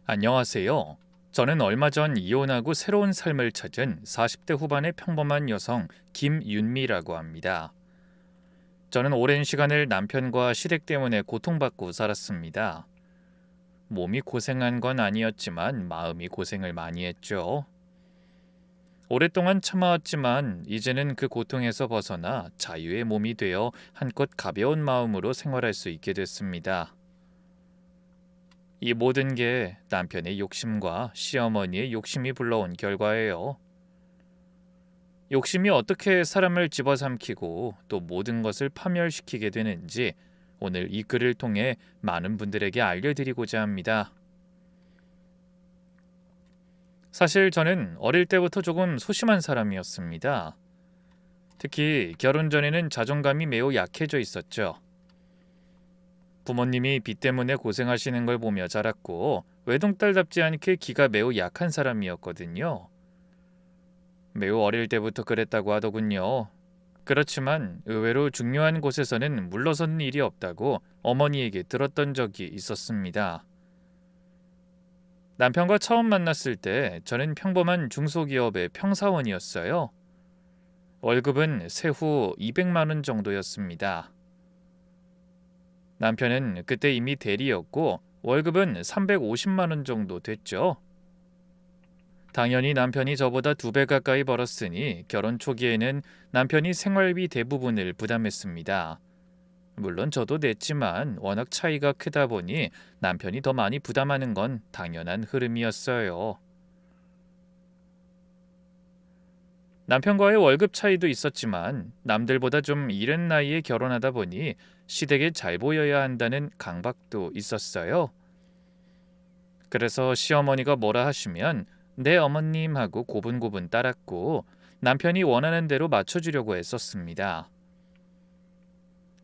안녕하세요. 저는 얼마 전 이혼하고 새로운 삶을 찾은 40대 후반의 평범한 여성 김윤미라고 합니다. 저는 오랜 시간을 남편과 시댁 때문에 고통받고 살았습니다. 몸이 고생한 건 아니었지만 마음이 고생을 많이 했죠. 오랫동안 참아왔지만 이제는 그 고통에서 벗어나 자유의 몸이 되어 한껏 가벼운 마음으로 생활할 수 있게 됐습니다. 이 모든 게 남편의 욕심과 시어머니의 욕심이 불러온 결과예요. 욕심이 어떻게 사람을 집어삼키고 또 모든 것을 파멸시키게 되는지 오늘 이 글을 통해 많은 분들에게 알려드리고자 합니다. 사실 저는 어릴 때부터 조금 소심한 사람이었습니다. 특히 결혼 전에는 자존감이 매우 약해져 있었죠. 부모님이 빚 때문에 고생하시는 걸 보며 자랐고 외동딸답지 않게 기가 매우 약한 사람이었거든요. 매우 어릴 때부터 그랬다고 하더군요. 그렇지만 의외로 중요한 곳에서는 물러서는 일이 없다고 어머니에게 들었던 적이 있었습니다. 남편과 처음 만났을 때 저는 평범한 중소기업의 평사원이었어요. 월급은 세후 200만 원 정도였습니다. 남편은 그때 이미 대리였고 월급은 350만 원 정도 됐죠. 당연히 남편이 저보다 2배 가까이 벌었으니 결혼 초기에는 남편이 생활비 대부분을 부담했습니다. 물론 저도 냈지만 워낙 차이가 크다 보니 남편이 더 많이 부담하는 건 당연한 흐름이었어요. 남편과의 월급 차이도 있었지만 남들보다 좀 이른 나이에 결혼하다 보니 시댁에 잘 보여야 한다는 강박도 있었어요. 그래서 시어머니가 뭐라 하시면 네 어머님 하고 고분고분 따랐고 남편이 원하는 대로 맞춰주려고 했었습니다.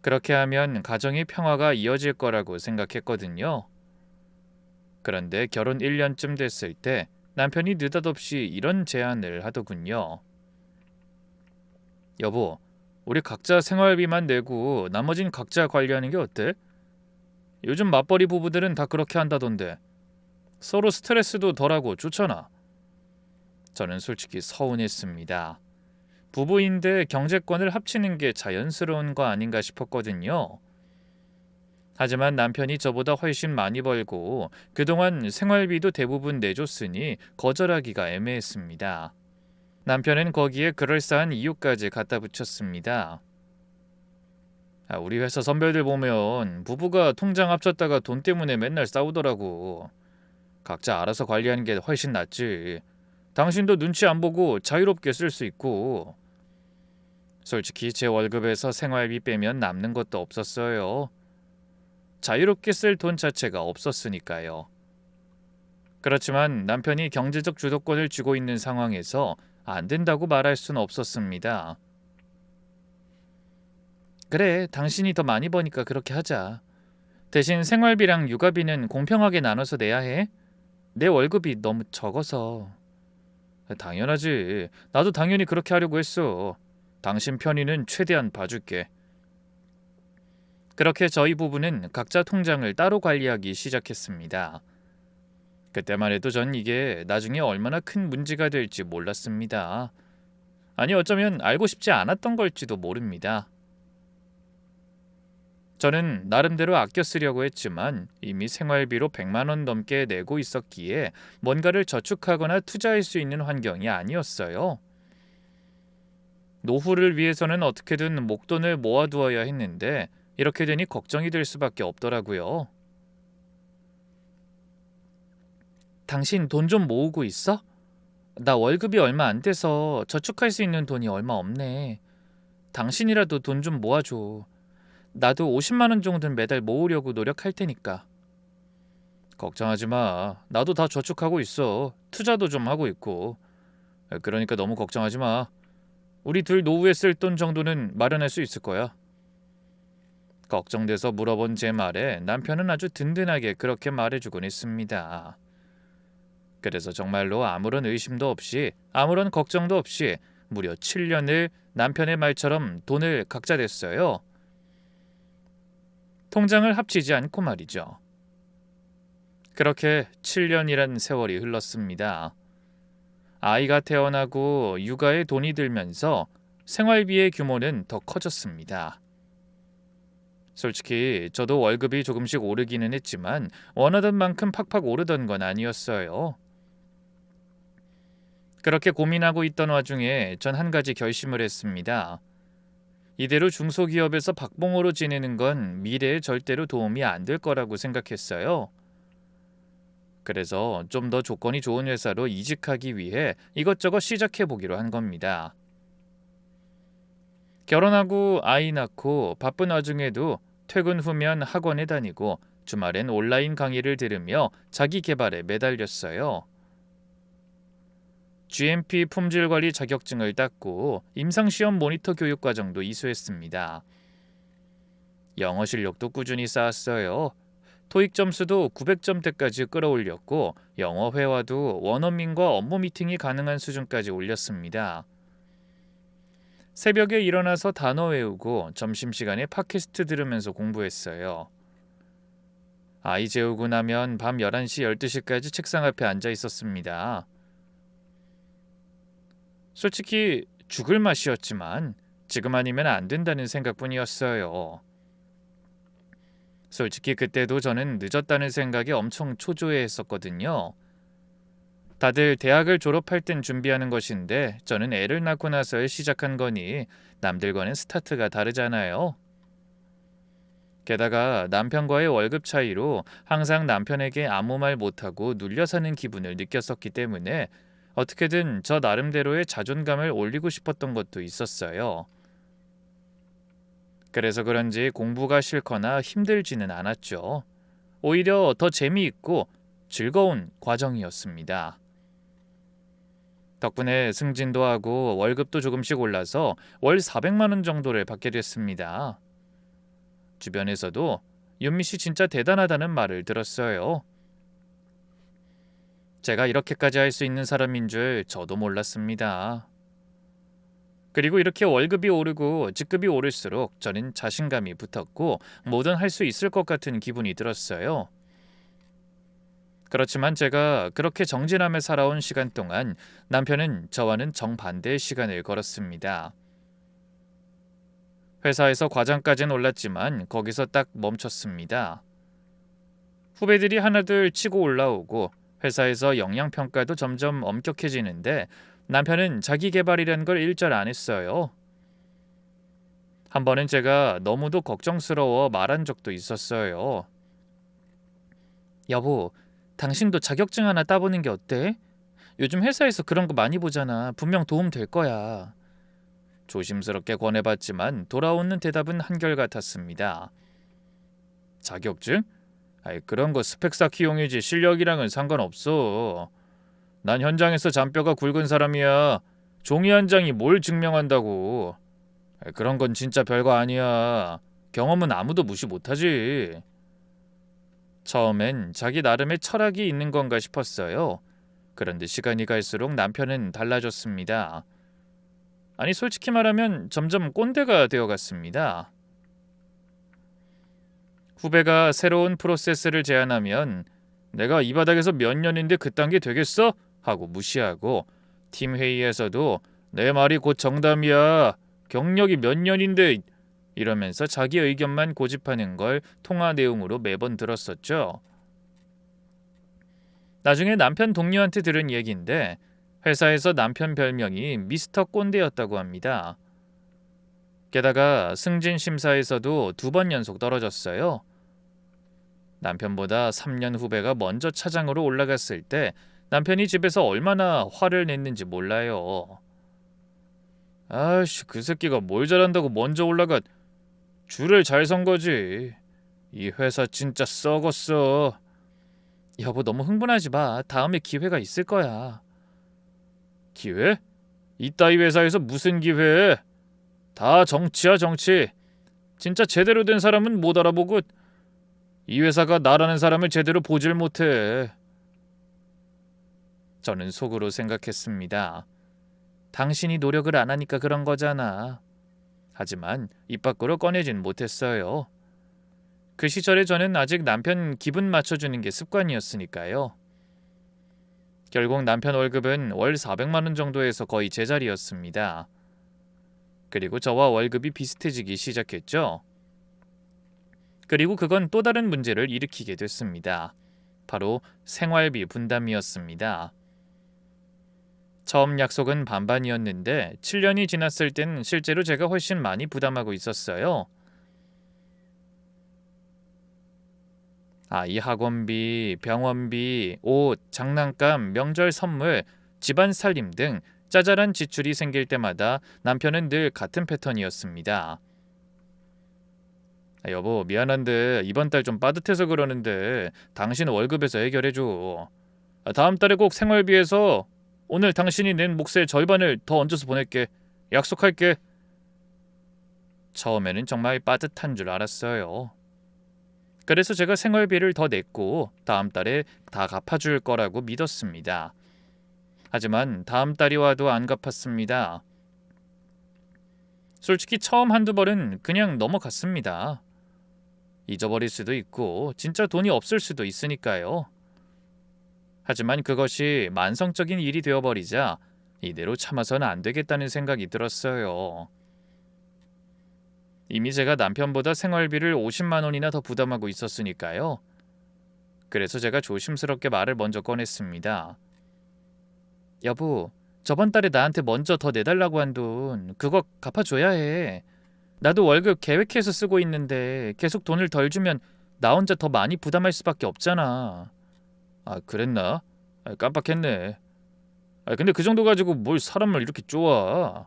그렇게 하면 가정의 평화가 이어질 거라고 생각했거든요. 그런데 결혼 1년쯤 됐을 때 남편이 느닷없이 이런 제안을 하더군요. 여보, 우리 각자 생활비만 내고 나머진 각자 관리하는 게 어때? 요즘 맞벌이 부부들은 다 그렇게 한다던데. 서로 스트레스도 덜하고 좋잖아. 저는 솔직히 서운했습니다. 부부인데 경제권을 합치는 게 자연스러운 거 아닌가 싶었거든요. 하지만 남편이 저보다 훨씬 많이 벌고 그동안 생활비도 대부분 내줬으니 거절하기가 애매했습니다. 남편은 거기에 그럴싸한 이유까지 갖다 붙였습니다. 우리 회사 선배들 보면 부부가 통장 합쳤다가 돈 때문에 맨날 싸우더라고. 각자 알아서 관리하는 게 훨씬 낫지. 당신도 눈치 안 보고 자유롭게 쓸 수 있고. 솔직히 제 월급에서 생활비 빼면 남는 것도 없었어요. 자유롭게 쓸 돈 자체가 없었으니까요. 그렇지만 남편이 경제적 주도권을 쥐고 있는 상황에서 안 된다고 말할 수는 없었습니다. 그래, 당신이 더 많이 버니까 그렇게 하자. 대신 생활비랑 육아비는 공평하게 나눠서 내야 해. 내 월급이 너무 적어서. 당연하지. 나도 당연히 그렇게 하려고 했어. 당신 편의는 최대한 봐줄게. 그렇게 저희 부부는 각자 통장을 따로 관리하기 시작했습니다. 그때만 해도 전 이게 나중에 얼마나 큰 문제가 될지 몰랐습니다. 아니 어쩌면 알고 싶지 않았던 걸지도 모릅니다. 저는 나름대로 아껴 쓰려고 했지만 이미 생활비로 100만 원 넘게 내고 있었기에 뭔가를 저축하거나 투자할 수 있는 환경이 아니었어요. 노후를 위해서는 어떻게든 목돈을 모아두어야 했는데 이렇게 되니 걱정이 될 수밖에 없더라고요. 당신 돈 좀 모으고 있어? 나 월급이 얼마 안 돼서 저축할 수 있는 돈이 얼마 없네. 당신이라도 돈 좀 모아줘. 나도 50만 원 정도는 매달 모으려고 노력할 테니까. 걱정하지 마. 나도 다 저축하고 있어. 투자도 좀 하고 있고. 그러니까 너무 걱정하지 마. 우리 둘 노후에 쓸 돈 정도는 마련할 수 있을 거야. 걱정돼서 물어본 제 말에 남편은 아주 든든하게 그렇게 말해주곤 했습니다. 그래서 정말로 아무런 의심도 없이 아무런 걱정도 없이 무려 7년을 남편의 말처럼 돈을 각자 냈어요. 통장을 합치지 않고 말이죠. 그렇게 7년이란 세월이 흘렀습니다. 아이가 태어나고 육아에 돈이 들면서 생활비의 규모는 더 커졌습니다. 솔직히 저도 월급이 조금씩 오르기는 했지만 원하던 만큼 팍팍 오르던 건 아니었어요. 그렇게 고민하고 있던 와중에 전 한 가지 결심을 했습니다. 이대로 중소기업에서 박봉으로 지내는 건 미래에 절대로 도움이 안 될 거라고 생각했어요. 그래서 좀 더 조건이 좋은 회사로 이직하기 위해 이것저것 시작해 보기로 한 겁니다. 결혼하고 아이 낳고 바쁜 와중에도 퇴근 후면 학원에 다니고 주말엔 온라인 강의를 들으며 자기 개발에 매달렸어요. GMP 품질 관리 자격증을 땄고 임상시험 모니터 교육 과정도 이수했습니다. 영어 실력도 꾸준히 쌓았어요. 토익 점수도 900점대까지 끌어올렸고 영어 회화도 원어민과 업무 미팅이 가능한 수준까지 올렸습니다. 새벽에 일어나서 단어 외우고 점심시간에 팟캐스트 들으면서 공부했어요. 아이 재우고 나면 밤 11시, 12시까지 책상 앞에 앉아 있었습니다. 솔직히 죽을 맛이었지만 지금 아니면 안 된다는 생각뿐이었어요. 솔직히 그때도 저는 늦었다는 생각에 엄청 초조해했었거든요. 다들 대학을 졸업할 땐 준비하는 것인데 저는 애를 낳고 나서 시작한 거니 남들과는 스타트가 다르잖아요. 게다가 남편과의 월급 차이로 항상 남편에게 아무 말 못하고 눌려 사는 기분을 느꼈었기 때문에 어떻게든 저 나름대로의 자존감을 올리고 싶었던 것도 있었어요. 그래서 그런지 공부가 싫거나 힘들지는 않았죠. 오히려 더 재미있고 즐거운 과정이었습니다. 덕분에 승진도 하고 월급도 조금씩 올라서 월 400만 원 정도를 받게 됐습니다. 주변에서도 윤미 씨 진짜 대단하다는 말을 들었어요. 제가 이렇게까지 할 수 있는 사람인 줄 저도 몰랐습니다. 그리고 이렇게 월급이 오르고 직급이 오를수록 저는 자신감이 붙었고 뭐든 할 수 있을 것 같은 기분이 들었어요. 그렇지만 제가 그렇게 정진하며 살아온 시간 동안 남편은 저와는 정반대의 시간을 걸었습니다. 회사에서 과장까지는 올랐지만 거기서 딱 멈췄습니다. 후배들이 하나둘 치고 올라오고 회사에서 역량평가도 점점 엄격해지는데 남편은 자기 개발이라는 걸 일절 안 했어요. 한 번은 제가 너무도 걱정스러워 말한 적도 있었어요. 여보, 당신도 자격증 하나 따보는 게 어때? 요즘 회사에서 그런 거 많이 보잖아. 분명 도움 될 거야. 조심스럽게 권해봤지만 돌아오는 대답은 한결같았습니다. 자격증? 아이, 그런 거 스펙 쌓기 용이지 실력이랑은 상관없어. 난 현장에서 잔뼈가 굵은 사람이야. 종이 한 장이 뭘 증명한다고. 아이, 그런 건 진짜 별거 아니야. 경험은 아무도 무시 못하지. 처음엔 자기 나름의 철학이 있는 건가 싶었어요. 그런데 시간이 갈수록 남편은 달라졌습니다. 아니, 솔직히 말하면 점점 꼰대가 되어갔습니다. 후배가 새로운 프로세스를 제안하면 내가 이 바닥에서 몇 년인데 그딴 게 되겠어? 하고 무시하고 팀 회의에서도 내 말이 곧 정답이야. 경력이 몇 년인데 이러면서 자기 의견만 고집하는 걸 통화 내용으로 매번 들었었죠. 나중에 남편 동료한테 들은 얘기인데 회사에서 남편 별명이 미스터 꼰대였다고 합니다. 게다가 승진 심사에서도 2번 연속 떨어졌어요. 남편보다 3년 후배가 먼저 차장으로 올라갔을 때 남편이 집에서 얼마나 화를 냈는지 몰라요. 아이씨, 그 새끼가 뭘 잘한다고 먼저 올라가. 줄을 잘 선 거지. 이 회사 진짜 썩었어. 여보, 너무 흥분하지 마. 다음에 기회가 있을 거야. 기회? 이따위 회사에서 무슨 기회? 다 정치야, 정치. 진짜 제대로 된 사람은 못 알아보고 이 회사가 나라는 사람을 제대로 보질 못해. 저는 속으로 생각했습니다. 당신이 노력을 안 하니까 그런 거잖아. 하지만 입 밖으로 꺼내진 못했어요. 그 시절에 저는 아직 남편 기분 맞춰주는 게 습관이었으니까요. 결국 남편 월급은 월 400만 원 정도에서 거의 제자리였습니다. 그리고 저와 월급이 비슷해지기 시작했죠. 그리고 그건 또 다른 문제를 일으키게 됐습니다. 바로 생활비 분담이었습니다. 처음 약속은 반반이었는데 7년이 지났을 땐 실제로 제가 훨씬 많이 부담하고 있었어요. 아이 학원비, 병원비, 옷, 장난감, 명절 선물, 집안 살림 등 짜잘한 지출이 생길 때마다 남편은 늘 같은 패턴이었습니다. 여보, 미안한데 이번 달 좀 빠듯해서 그러는데 당신 월급에서 해결해줘. 다음 달에 꼭 생활비에서 오늘 당신이 낸 몫의 절반을 더 얹어서 보낼게. 약속할게. 처음에는 정말 빠듯한 줄 알았어요. 그래서 제가 생활비를 더 냈고 다음 달에 다 갚아줄 거라고 믿었습니다. 하지만 다음 달이 와도 안 갚았습니다. 솔직히 처음 한두 번은 그냥 넘어갔습니다. 잊어버릴 수도 있고 진짜 돈이 없을 수도 있으니까요. 하지만 그것이 만성적인 일이 되어버리자 이대로 참아서는 안 되겠다는 생각이 들었어요. 이미 제가 남편보다 생활비를 50만 원이나 더 부담하고 있었으니까요. 그래서 제가 조심스럽게 말을 먼저 꺼냈습니다. 여보, 저번 달에 나한테 먼저 더 내달라고 한 돈 그거 갚아줘야 해. 나도 월급 계획해서 쓰고 있는데 계속 돈을 덜 주면 나 혼자 더 많이 부담할 수밖에 없잖아. 아, 그랬나? 깜빡했네. 근데 그 정도 가지고 뭘 사람을 이렇게 쪼아?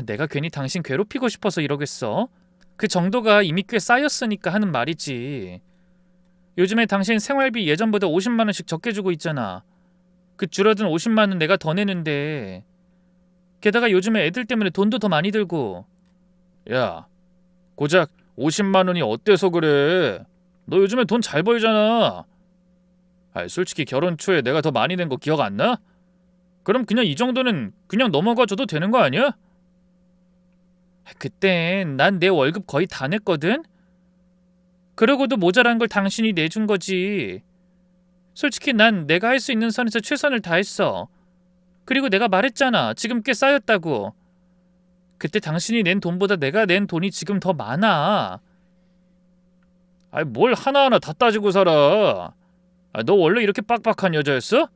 내가 괜히 당신 괴롭히고 싶어서 이러겠어? 그 정도가 이미 꽤 쌓였으니까 하는 말이지. 요즘에 당신 생활비 예전보다 50만 원씩 적게 주고 있잖아. 그 줄어든 50만 원 내가 더 내는데. 게다가 요즘에 애들 때문에 돈도 더 많이 들고. 야, 고작 50만 원이 어때서 그래? 너 요즘에 돈 잘 벌잖아. 솔직히 결혼 초에 내가 더 많이 낸 거 기억 안 나? 그럼 그냥 이 정도는 그냥 넘어가줘도 되는 거 아니야? 그땐 난 내 월급 거의 다 냈거든? 그러고도 모자란 걸 당신이 내준 거지. 솔직히 난 내가 할 수 있는 선에서 최선을 다했어. 그리고 내가 말했잖아. 지금 꽤 쌓였다고. 그때 당신이 낸 돈보다 내가 낸 돈이 지금 더 많아. 뭘 하나하나 다 따지고 살아. 너 원래 이렇게 빡빡한 여자였어?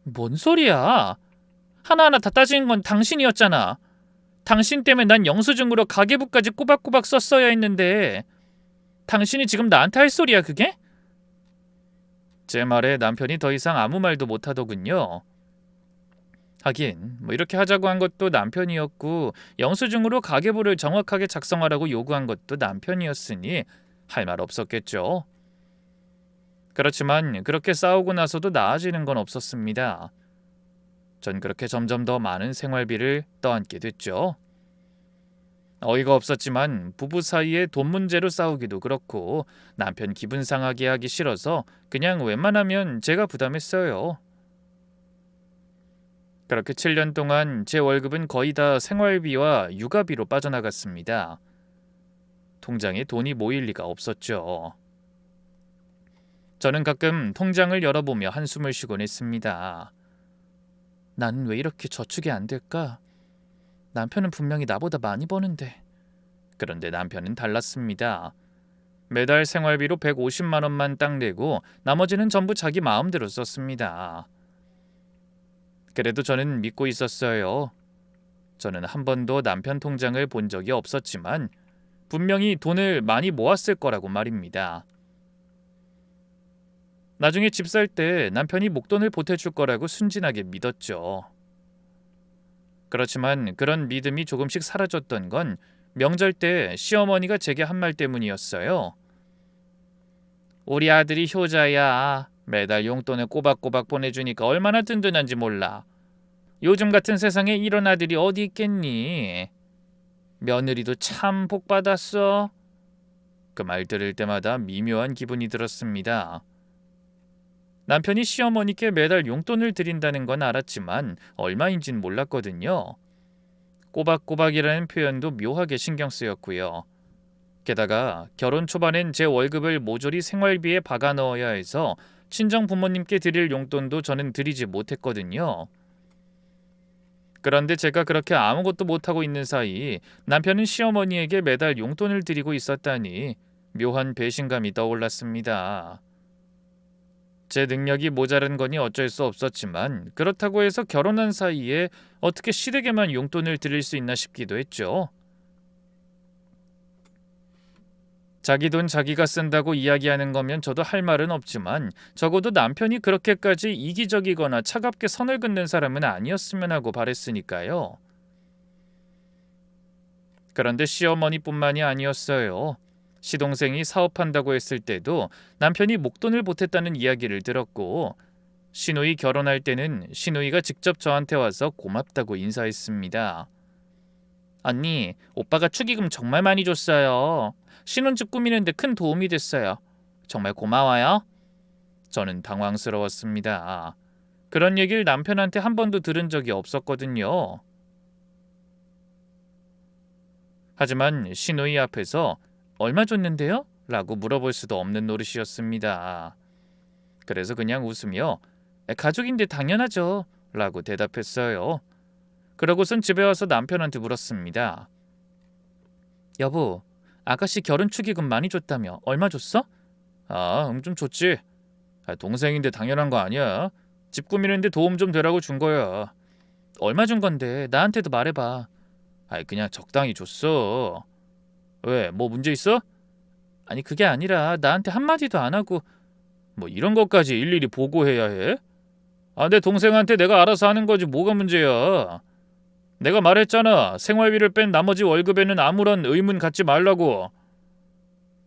뭔 소리야. 하나하나 다 따지는 건 당신이었잖아. 당신 때문에 난 영수증으로 가계부까지 꼬박꼬박 썼어야 했는데 당신이 지금 나한테 할 소리야 그게? 제 말에 남편이 더 이상 아무 말도 못하더군요. 하긴 이렇게 하자고 한 것도 남편이었고 영수증으로 가계부를 정확하게 작성하라고 요구한 것도 남편이었으니 할 말 없었겠죠. 그렇지만 그렇게 싸우고 나서도 나아지는 건 없었습니다. 전 그렇게 점점 더 많은 생활비를 떠안게 됐죠. 어이가 없었지만 부부 사이에 돈 문제로 싸우기도 그렇고 남편 기분 상하게 하기 싫어서 그냥 웬만하면 제가 부담했어요. 그렇게 7년 동안 제 월급은 거의 다 생활비와 육아비로 빠져나갔습니다. 통장에 돈이 모일 리가 없었죠. 저는 가끔 통장을 열어보며 한숨을 쉬곤 했습니다. 나는 왜 이렇게 저축이 안 될까? 남편은 분명히 나보다 많이 버는데. 그런데 남편은 달랐습니다. 매달 생활비로 150만 원만 딱 내고 나머지는 전부 자기 마음대로 썼습니다. 그래도 저는 믿고 있었어요. 저는 한 번도 남편 통장을 본 적이 없었지만 분명히 돈을 많이 모았을 거라고 말입니다. 나중에 집 살 때 남편이 목돈을 보태줄 거라고 순진하게 믿었죠. 그렇지만 그런 믿음이 조금씩 사라졌던 건 명절 때 시어머니가 제게 한 말 때문이었어요. 우리 아들이 효자야. 매달 용돈을 꼬박꼬박 보내주니까 얼마나 든든한지 몰라. 요즘 같은 세상에 이런 아들이 어디 있겠니? 며느리도 참 복받았어. 그 말 들을 때마다 미묘한 기분이 들었습니다. 남편이 시어머니께 매달 용돈을 드린다는 건 알았지만 얼마인진 몰랐거든요. 꼬박꼬박이라는 표현도 묘하게 신경 쓰였고요. 게다가 결혼 초반엔 제 월급을 모조리 생활비에 박아 넣어야 해서 친정 부모님께 드릴 용돈도 저는 드리지 못했거든요. 그런데 제가 그렇게 아무것도 못하고 있는 사이 남편은 시어머니에게 매달 용돈을 드리고 있었다니 묘한 배신감이 떠올랐습니다. 제 능력이 모자란 거니 어쩔 수 없었지만 그렇다고 해서 결혼한 사이에 어떻게 시댁에만 용돈을 드릴 수 있나 싶기도 했죠. 자기 돈 자기가 쓴다고 이야기하는 거면 저도 할 말은 없지만 적어도 남편이 그렇게까지 이기적이거나 차갑게 선을 긋는 사람은 아니었으면 하고 바랬으니까요. 그런데 시어머니뿐만이 아니었어요. 시동생이 사업한다고 했을 때도 남편이 목돈을 보탰다는 이야기를 들었고, 시누이 결혼할 때는 시누이가 직접 저한테 와서 고맙다고 인사했습니다. 언니, 오빠가 축의금 정말 많이 줬어요. 신혼집 꾸미는데 큰 도움이 됐어요. 정말 고마워요. 저는 당황스러웠습니다. 그런 얘기를 남편한테 한 번도 들은 적이 없었거든요. 하지만 시누이 앞에서 얼마 줬는데요? 라고 물어볼 수도 없는 노릇이었습니다. 그래서 그냥 웃으며 가족인데 당연하죠. 라고 대답했어요. 그러고선 집에 와서 남편한테 물었습니다. 여보, 아가씨 결혼 축의금 많이 줬다며 얼마 줬어? 좀 줬지. 동생인데 당연한 거 아니야. 집 꾸미는데 도움 좀 되라고 준 거야. 얼마 준 건데 나한테도 말해봐. 그냥 적당히 줬어. 왜, 뭐 문제 있어? 아니 그게 아니라 나한테 한마디도 안 하고 뭐 이런 것까지 일일이 보고해야 해? 내 동생한테 내가 알아서 하는 거지 뭐가 문제야. 내가 말했잖아. 생활비를 뺀 나머지 월급에는 아무런 의문 갖지 말라고.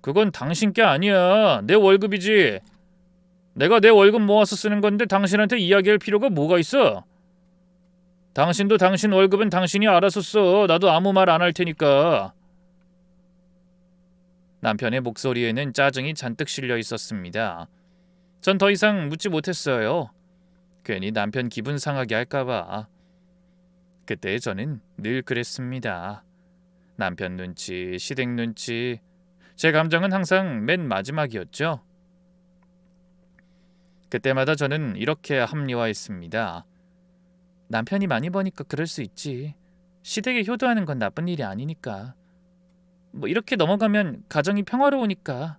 그건 당신 게 아니야. 내 월급이지. 내가 내 월급 모아서 쓰는 건데 당신한테 이야기할 필요가 뭐가 있어? 당신도 당신 월급은 당신이 알아서 써. 나도 아무 말 안 할 테니까. 남편의 목소리에는 짜증이 잔뜩 실려 있었습니다. 전 더 이상 묻지 못했어요. 괜히 남편 기분 상하게 할까봐. 그때 저는 늘 그랬습니다. 남편 눈치, 시댁 눈치. 제 감정은 항상 맨 마지막이었죠. 그때마다 저는 이렇게 합리화했습니다. 남편이 많이 버니까 그럴 수 있지. 시댁에 효도하는 건 나쁜 일이 아니니까. 뭐 이렇게 넘어가면 가정이 평화로우니까.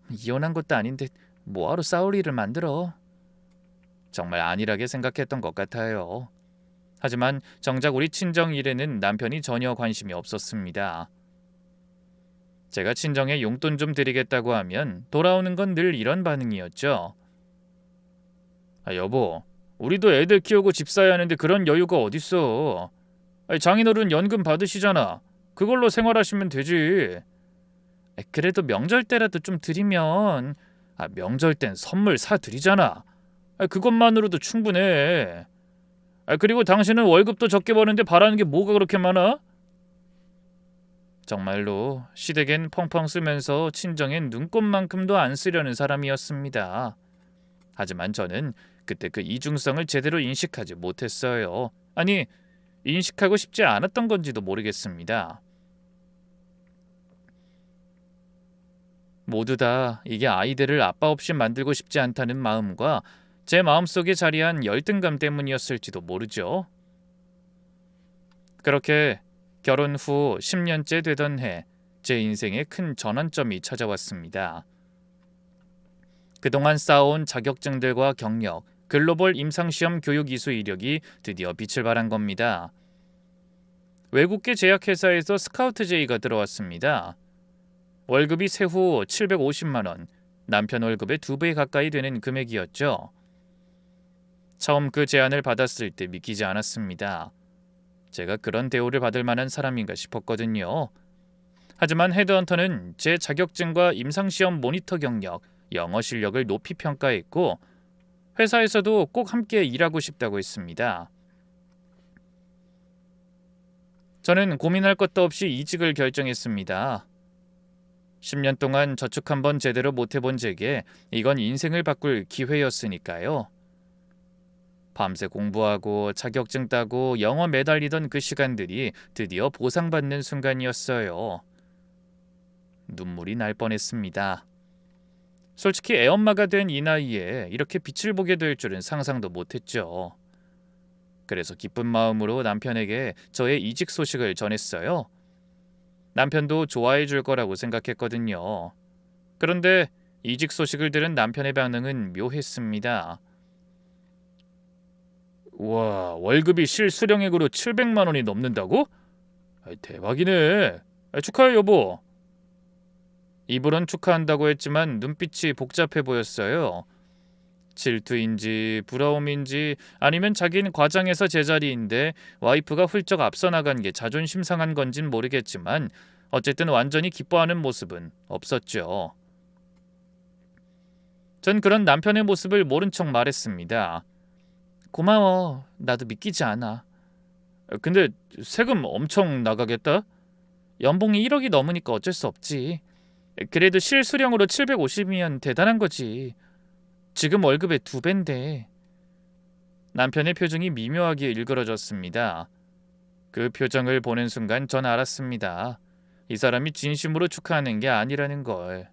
이혼한 것도 아닌데 뭐하러 싸울 일을 만들어. 정말 안일하게 생각했던 것 같아요. 하지만 정작 우리 친정 일에는 남편이 전혀 관심이 없었습니다. 제가 친정에 용돈 좀 드리겠다고 하면 돌아오는 건 늘 이런 반응이었죠. 여보, 우리도 애들 키우고 집 사야 하는데 그런 여유가 어딨어. 장인어른 연금 받으시잖아. 그걸로 생활하시면 되지. 그래도 명절 때라도 좀 드리면. 명절 땐 선물 사드리잖아. 그것만으로도 충분해. 그리고 당신은 월급도 적게 버는데 바라는 게 뭐가 그렇게 많아? 정말로 시댁엔 펑펑 쓰면서 친정엔 눈곱만큼도 안 쓰려는 사람이었습니다. 하지만 저는 그때 그 이중성을 제대로 인식하지 못했어요. 아니, 인식하고 싶지 않았던 건지도 모르겠습니다. 모두 다 이게 아이들을 아빠 없이 만들고 싶지 않다는 마음과 제 마음속에 자리한 열등감 때문이었을지도 모르죠. 그렇게 결혼 후 10년째 되던 해, 제 인생에 큰 전환점이 찾아왔습니다. 그동안 쌓아온 자격증들과 경력, 글로벌 임상시험 교육 이수 이력이 드디어 빛을 발한 겁니다. 외국계 제약회사에서 스카우트 제의가 들어왔습니다. 월급이 세후 750만 원, 남편 월급의 2배 가까이 되는 금액이었죠. 처음 그 제안을 받았을 때 믿기지 않았습니다. 제가 그런 대우를 받을 만한 사람인가 싶었거든요. 하지만 헤드헌터는 제 자격증과 임상시험 모니터 경력, 영어 실력을 높이 평가했고 회사에서도 꼭 함께 일하고 싶다고 했습니다. 저는 고민할 것도 없이 이직을 결정했습니다. 10년 동안 저축 한번 제대로 못 해본 제게 이건 인생을 바꿀 기회였으니까요. 밤새 공부하고 자격증 따고 영어 매달리던 그 시간들이 드디어 보상받는 순간이었어요. 눈물이 날 뻔했습니다. 솔직히 애엄마가 된 이 나이에 이렇게 빛을 보게 될 줄은 상상도 못했죠. 그래서 기쁜 마음으로 남편에게 저의 이직 소식을 전했어요. 남편도 좋아해 줄 거라고 생각했거든요. 그런데 이직 소식을 들은 남편의 반응은 묘했습니다. 와, 월급이 실수령액으로 700만 원이 넘는다고? 대박이네. 축하해 여보. 입으론 축하한다고 했지만 눈빛이 복잡해 보였어요. 질투인지 부러움인지 아니면 자기는 과장해서 제자리인데 와이프가 훌쩍 앞서 나간 게 자존심 상한 건진 모르겠지만 어쨌든 완전히 기뻐하는 모습은 없었죠. 전 그런 남편의 모습을 모른 척 말했습니다. 고마워. 나도 믿기지 않아. 근데 세금 엄청 나가겠다? 연봉이 1억이 넘으니까 어쩔 수 없지. 그래도 실수령으로 750이면 대단한 거지. 지금 월급의 2배인데. 남편의 표정이 미묘하게 일그러졌습니다. 그 표정을 보는 순간 전 알았습니다. 이 사람이 진심으로 축하하는 게 아니라는 걸.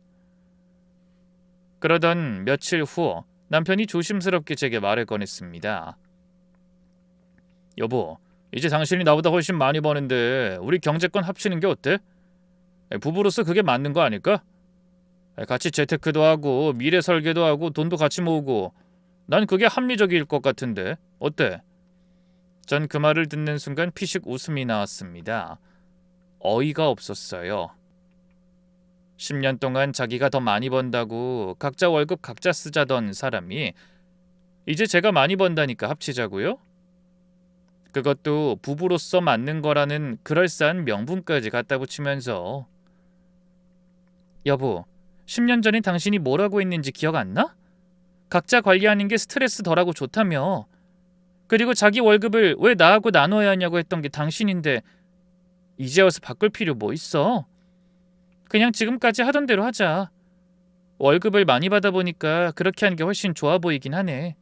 그러던 며칠 후 남편이 조심스럽게 제게 말을 꺼냈습니다. 여보, 이제 당신이 나보다 훨씬 많이 버는데 우리 경제권 합치는 게 어때? 부부로서 그게 맞는 거 아닐까? 같이 재테크도 하고 미래 설계도 하고 돈도 같이 모으고 난 그게 합리적일 것 같은데 어때? 전 그 말을 듣는 순간 피식 웃음이 나왔습니다. 어이가 없었어요. 10년 동안 자기가 더 많이 번다고 각자 월급 각자 쓰자던 사람이 이제 제가 많이 번다니까 합치자고요? 그것도 부부로서 맞는 거라는 그럴싸한 명분까지 갖다 붙이면서. 여보, 10년 전에 당신이 뭐라고 했는지 기억 안 나? 각자 관리하는 게 스트레스 덜하고 좋다며. 그리고 자기 월급을 왜 나하고 나눠야 하냐고 했던 게 당신인데 이제 와서 바꿀 필요 뭐 있어? 그냥 지금까지 하던 대로 하자. 월급을 많이 받아 보니까 그렇게 하는 게 훨씬 좋아 보이긴 하네.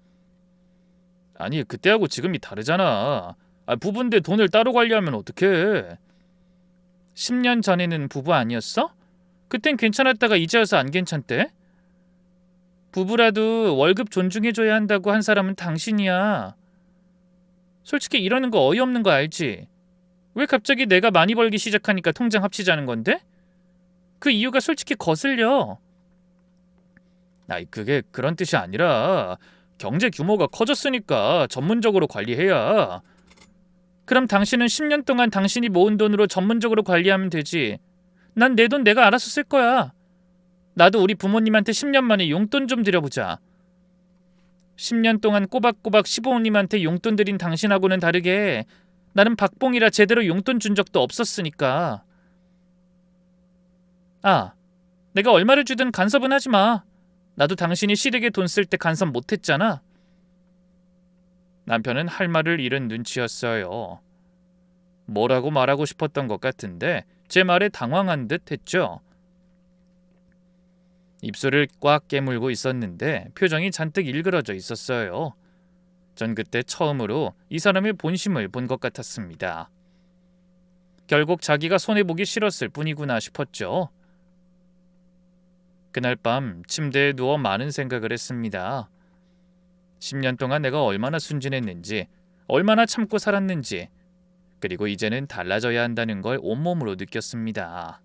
아니, 그때하고 지금이 다르잖아. 부부인데 돈을 따로 관리하면 어떡해. 10년 전에는 부부 아니었어? 그땐 괜찮았다가 이제 와서 안 괜찮대? 부부라도 월급 존중해줘야 한다고 한 사람은 당신이야. 솔직히 이러는 거 어이없는 거 알지? 왜 갑자기 내가 많이 벌기 시작하니까 통장 합치자는 건데? 그 이유가 솔직히 거슬려. 그게 그런 뜻이 아니라 경제 규모가 커졌으니까 전문적으로 관리해야. 그럼 당신은 10년 동안 당신이 모은 돈으로 전문적으로 관리하면 되지. 난 내 돈 내가 알아서 쓸 거야. 나도 우리 부모님한테 10년 만에 용돈 좀 드려보자. 10년 동안 꼬박꼬박 시부모님한테 용돈 드린 당신하고는 다르게 나는 박봉이라 제대로 용돈 준 적도 없었으니까. 내가 얼마를 주든 간섭은 하지 마. 나도 당신이 시댁에 돈 쓸 때 간섭 못했잖아. 남편은 할 말을 잃은 눈치였어요. 뭐라고 말하고 싶었던 것 같은데 제 말에 당황한 듯 했죠. 입술을 꽉 깨물고 있었는데 표정이 잔뜩 일그러져 있었어요. 전 그때 처음으로 이 사람의 본심을 본 것 같았습니다. 결국 자기가 손해보기 싫었을 뿐이구나 싶었죠. 그날 밤 침대에 누워 많은 생각을 했습니다. 10년 동안 내가 얼마나 순진했는지, 얼마나 참고 살았는지, 그리고 이제는 달라져야 한다는 걸 온몸으로 느꼈습니다.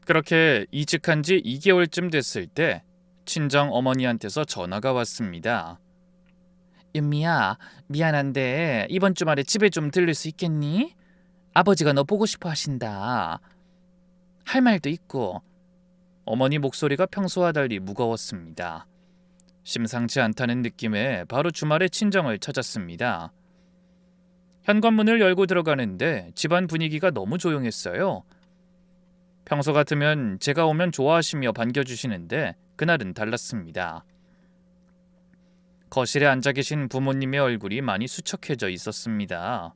그렇게 이직한 지 2개월쯤 됐을 때 친정 어머니한테서 전화가 왔습니다. 윤미야, 미안한데 이번 주말에 집에 좀 들릴 수 있겠니? 아버지가 너 보고 싶어 하신다. 할 말도 있고. 어머니 목소리가 평소와 달리 무거웠습니다. 심상치 않다는 느낌에 바로 주말에 친정을 찾았습니다. 현관문을 열고 들어가는데 집안 분위기가 너무 조용했어요. 평소 같으면 제가 오면 좋아하시며 반겨주시는데 그날은 달랐습니다. 거실에 앉아 계신 부모님의 얼굴이 많이 수척해져 있었습니다.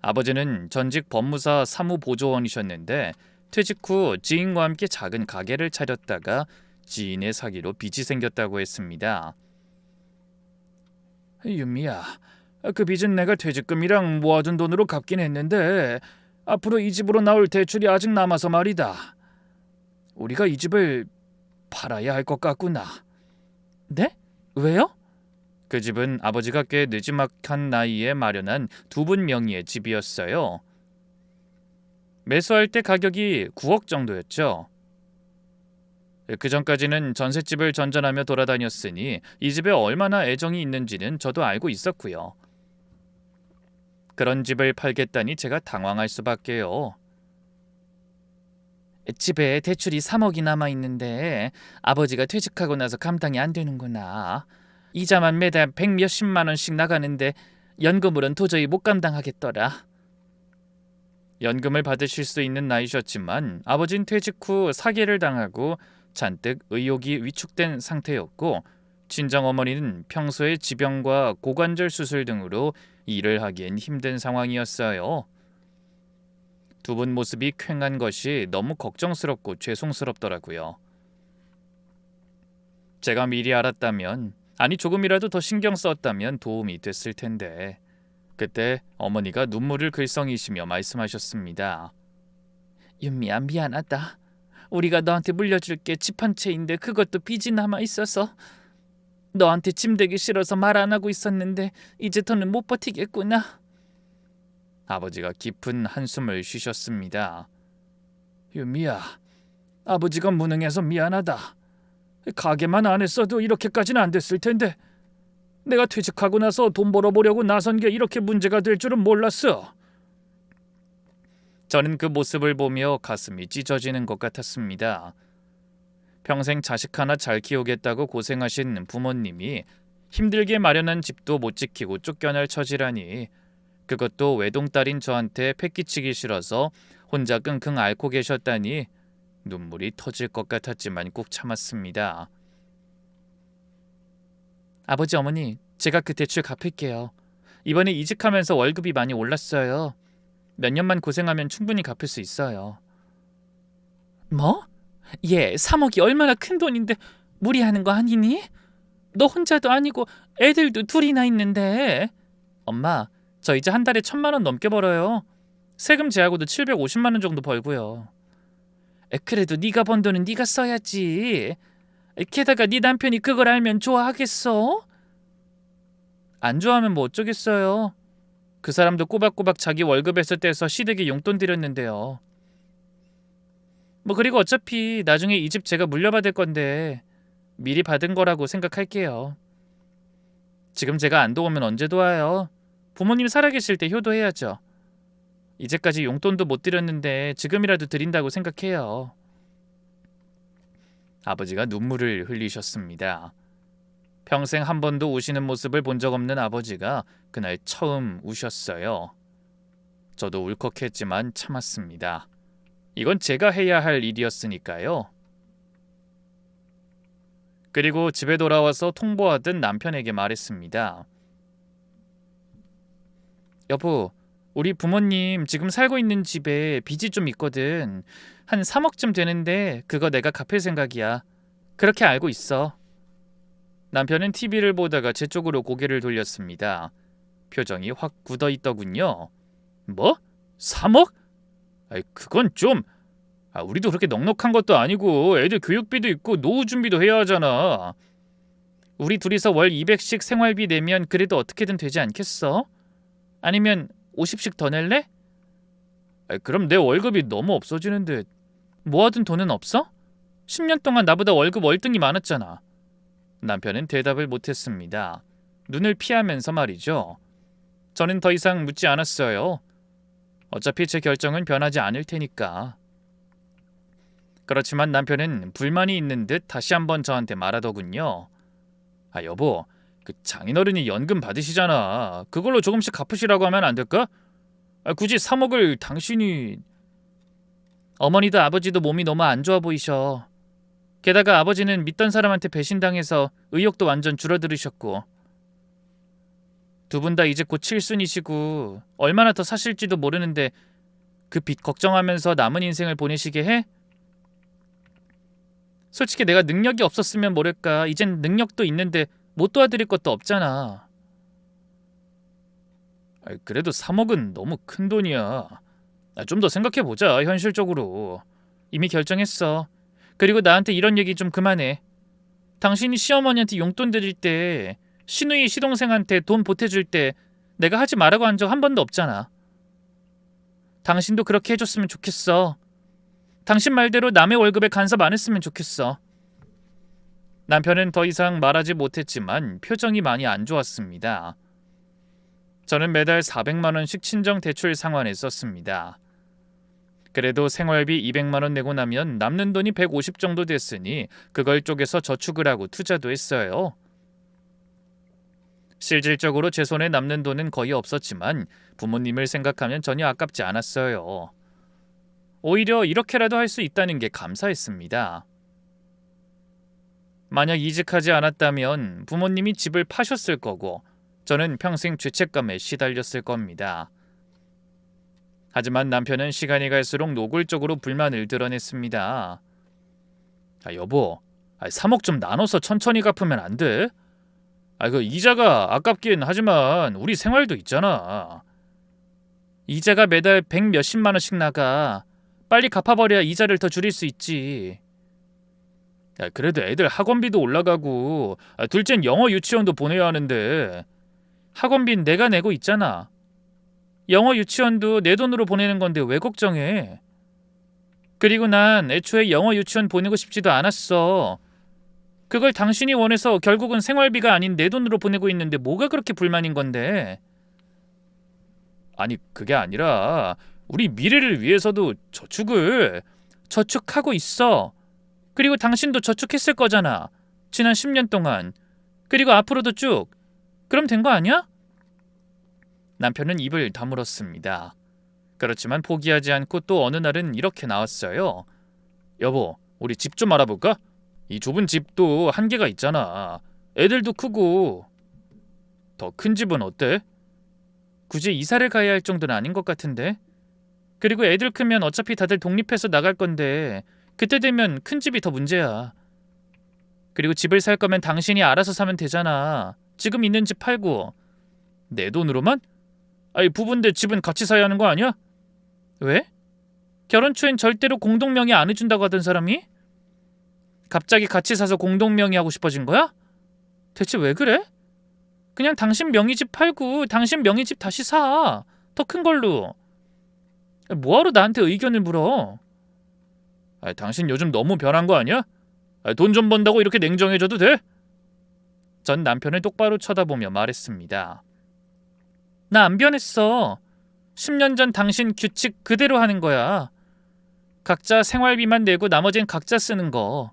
아버지는 전직 법무사 사무보조원이셨는데 퇴직 후 지인과 함께 작은 가게를 차렸다가 지인의 사기로 빚이 생겼다고 했습니다. 윤미야, 그 빚은 내가 퇴직금이랑 모아둔 돈으로 갚긴 했는데 앞으로 이 집으로 나올 대출이 아직 남아서 말이다. 우리가 이 집을 팔아야 할 것 같구나. 네? 왜요? 그 집은 아버지가 꽤 늦지막한 나이에 마련한 두 분 명의의 집이었어요. 매수할 때 가격이 9억 정도였죠. 그 전까지는 전셋집을 전전하며 돌아다녔으니 이 집에 얼마나 애정이 있는지는 저도 알고 있었고요. 그런 집을 팔겠다니 제가 당황할 수밖에요. 집에 대출이 3억이 남아있는데 아버지가 퇴직하고 나서 감당이 안 되는구나. 이자만 매달 100 몇십만 원씩 나가는데 연금으론 도저히 못 감당하겠더라. 연금을 받으실 수 있는 나이셨지만 아버진 퇴직 후 사기를 당하고 잔뜩 의욕이 위축된 상태였고 친정어머니는 평소에 지병과 고관절 수술 등으로 일을 하기엔 힘든 상황이었어요. 두 분 모습이 퀭한 것이 너무 걱정스럽고 죄송스럽더라고요. 제가 미리 알았다면, 아니 조금이라도 더 신경 썼다면 도움이 됐을 텐데. 그때 어머니가 눈물을 글썽이시며 말씀하셨습니다. 윤미야, 미안하다. 우리가 너한테 물려줄 게 집 한 채인데 그것도 빚이 남아 있어서 너한테 짐 되기 싫어서 말 안 하고 있었는데 이제 더는 못 버티겠구나. 아버지가 깊은 한숨을 쉬셨습니다. 윤미야, 아버지가 무능해서 미안하다. 가게만 안 했어도 이렇게까지는 안 됐을 텐데 내가 퇴직하고 나서 돈 벌어보려고 나선 게 이렇게 문제가 될 줄은 몰랐어. 저는 그 모습을 보며 가슴이 찢어지는 것 같았습니다. 평생 자식 하나 잘 키우겠다고 고생하신 부모님이 힘들게 마련한 집도 못 지키고 쫓겨날 처지라니, 그것도 외동딸인 저한테 패기치기 싫어서 혼자 끙끙 앓고 계셨다니 눈물이 터질 것 같았지만 꾹 참았습니다. 아버지, 어머니, 제가 그 대출 갚을게요. 이번에 이직하면서 월급이 많이 올랐어요. 몇 년만 고생하면 충분히 갚을 수 있어요. 뭐? 얘 3억이 얼마나 큰 돈인데 무리하는 거 아니니? 너 혼자도 아니고 애들도 둘이나 있는데. 엄마, 저 이제 한 달에 1,000만 원 넘게 벌어요. 세금 제하고도 750만 원 정도 벌고요. 그래도 네가 번 돈은 네가 써야지. 게다가 네 남편이 그걸 알면 좋아하겠어? 안 좋아하면 뭐 어쩌겠어요. 그 사람도 꼬박꼬박 자기 월급에서 떼서 시댁에 용돈 드렸는데요. 뭐 그리고 어차피 나중에 이 집 제가 물려받을 건데 미리 받은 거라고 생각할게요. 지금 제가 안 도우면 언제 도와요? 부모님 살아계실 때 효도해야죠. 이제까지 용돈도 못 드렸는데 지금이라도 드린다고 생각해요. 아버지가 눈물을 흘리셨습니다. 평생 한 번도 우시는 모습을 본 적 없는 아버지가 그날 처음 우셨어요. 저도 울컥했지만 참았습니다. 이건 제가 해야 할 일이었으니까요. 그리고 집에 돌아와서 통보하듯 남편에게 말했습니다. 여보, 우리 부모님 지금 살고 있는 집에 빚이 좀 있거든. 한 3억쯤 되는데 그거 내가 갚을 생각이야. 그렇게 알고 있어. 남편은 TV를 보다가 제 쪽으로 고개를 돌렸습니다. 표정이 확 굳어있더군요. 뭐? 3억? 아이, 그건 좀... 우리도 그렇게 넉넉한 것도 아니고 애들 교육비도 있고 노후 준비도 해야 하잖아. 우리 둘이서 월 200씩 생활비 내면 그래도 어떻게든 되지 않겠어? 아니면 50씩 더 낼래? 그럼 내 월급이 너무 없어지는데 모아둔 돈은 없어? 10년 동안 나보다 월급 월등히 많았잖아. 남편은 대답을 못했습니다. 눈을 피하면서 말이죠. 저는 더 이상 묻지 않았어요. 어차피 제 결정은 변하지 않을 테니까. 그렇지만 남편은 불만이 있는 듯 다시 한번 저한테 말하더군요. 여보, 그 장인어른이 연금 받으시잖아. 그걸로 조금씩 갚으시라고 하면 안 될까? 굳이 3억을 당신이... 어머니도 아버지도 몸이 너무 안 좋아 보이셔. 게다가 아버지는 믿던 사람한테 배신당해서 의욕도 완전 줄어들으셨고, 두 분 다 이제 곧 칠순이시고 얼마나 더 사실지도 모르는데 그 빚 걱정하면서 남은 인생을 보내시게 해? 솔직히 내가 능력이 없었으면 모를까, 이젠 능력도 있는데 못 도와드릴 것도 없잖아. 그래도 3억은 너무 큰 돈이야. 좀 더 생각해보자, 현실적으로. 이미 결정했어. 그리고 나한테 이런 얘기 좀 그만해. 당신이 시어머니한테 용돈 드릴 때, 시누이 시동생한테 돈 보태줄 때 내가 하지 말라고 한 적 한 번도 없잖아. 당신도 그렇게 해줬으면 좋겠어. 당신 말대로 남의 월급에 간섭 안 했으면 좋겠어. 남편은 더 이상 말하지 못했지만 표정이 많이 안 좋았습니다. 저는 매달 400만 원씩 친정 대출 상환에 썼습니다. 그래도 생활비 200만 원 내고 나면 남는 돈이 150 정도 됐으니 그걸 쪼개서 저축을 하고 투자도 했어요. 실질적으로 제 손에 남는 돈은 거의 없었지만 부모님을 생각하면 전혀 아깝지 않았어요. 오히려 이렇게라도 할 수 있다는 게 감사했습니다. 만약 이직하지 않았다면 부모님이 집을 파셨을 거고 저는 평생 죄책감에 시달렸을 겁니다. 하지만 남편은 시간이 갈수록 노골적으로 불만을 드러냈습니다. 여보, 3억 좀 나눠서 천천히 갚으면 안 돼? 그 이자가 아깝긴 하지만 우리 생활도 있잖아. 이자가 매달 100 몇십만 원씩 나가. 빨리 갚아버려야 이자를 더 줄일 수 있지. 그래도 애들 학원비도 올라가고 둘째는 영어 유치원도 보내야 하는데 학원비는 내가 내고 있잖아. 영어 유치원도 내 돈으로 보내는 건데 왜 걱정해? 그리고 난 애초에 영어 유치원 보내고 싶지도 않았어. 그걸 당신이 원해서 결국은 생활비가 아닌 내 돈으로 보내고 있는데 뭐가 그렇게 불만인 건데? 아니 그게 아니라 우리 미래를 위해서도 저축하고 있어. 그리고 당신도 저축했을 거잖아. 지난 10년 동안. 그리고 앞으로도 쭉. 그럼 된 거 아니야? 남편은 입을 다물었습니다. 그렇지만 포기하지 않고 또 어느 날은 이렇게 나왔어요. 여보, 우리 집 좀 알아볼까? 이 좁은 집도 한계가 있잖아. 애들도 크고. 더 큰 집은 어때? 굳이 이사를 가야 할 정도는 아닌 것 같은데. 그리고 애들 크면 어차피 다들 독립해서 나갈 건데 그때 되면 큰 집이 더 문제야. 그리고 집을 살 거면 당신이 알아서 사면 되잖아. 지금 있는 집 팔고. 내 돈으로만? 부부인데 집은 같이 사야 하는 거 아니야? 왜? 결혼 초엔 절대로 공동명의 안 해준다고 하던 사람이? 갑자기 같이 사서 공동명의 하고 싶어진 거야? 대체 왜 그래? 그냥 당신 명의 집 팔고 당신 명의 집 다시 사. 더 큰 걸로. 뭐하러 나한테 의견을 물어? 당신 요즘 너무 변한 거 아니야? 돈 좀 번다고 이렇게 냉정해져도 돼? 전 남편을 똑바로 쳐다보며 말했습니다. 나 안 변했어. 10년 전 당신 규칙 그대로 하는 거야. 각자 생활비만 내고 나머진 각자 쓰는 거.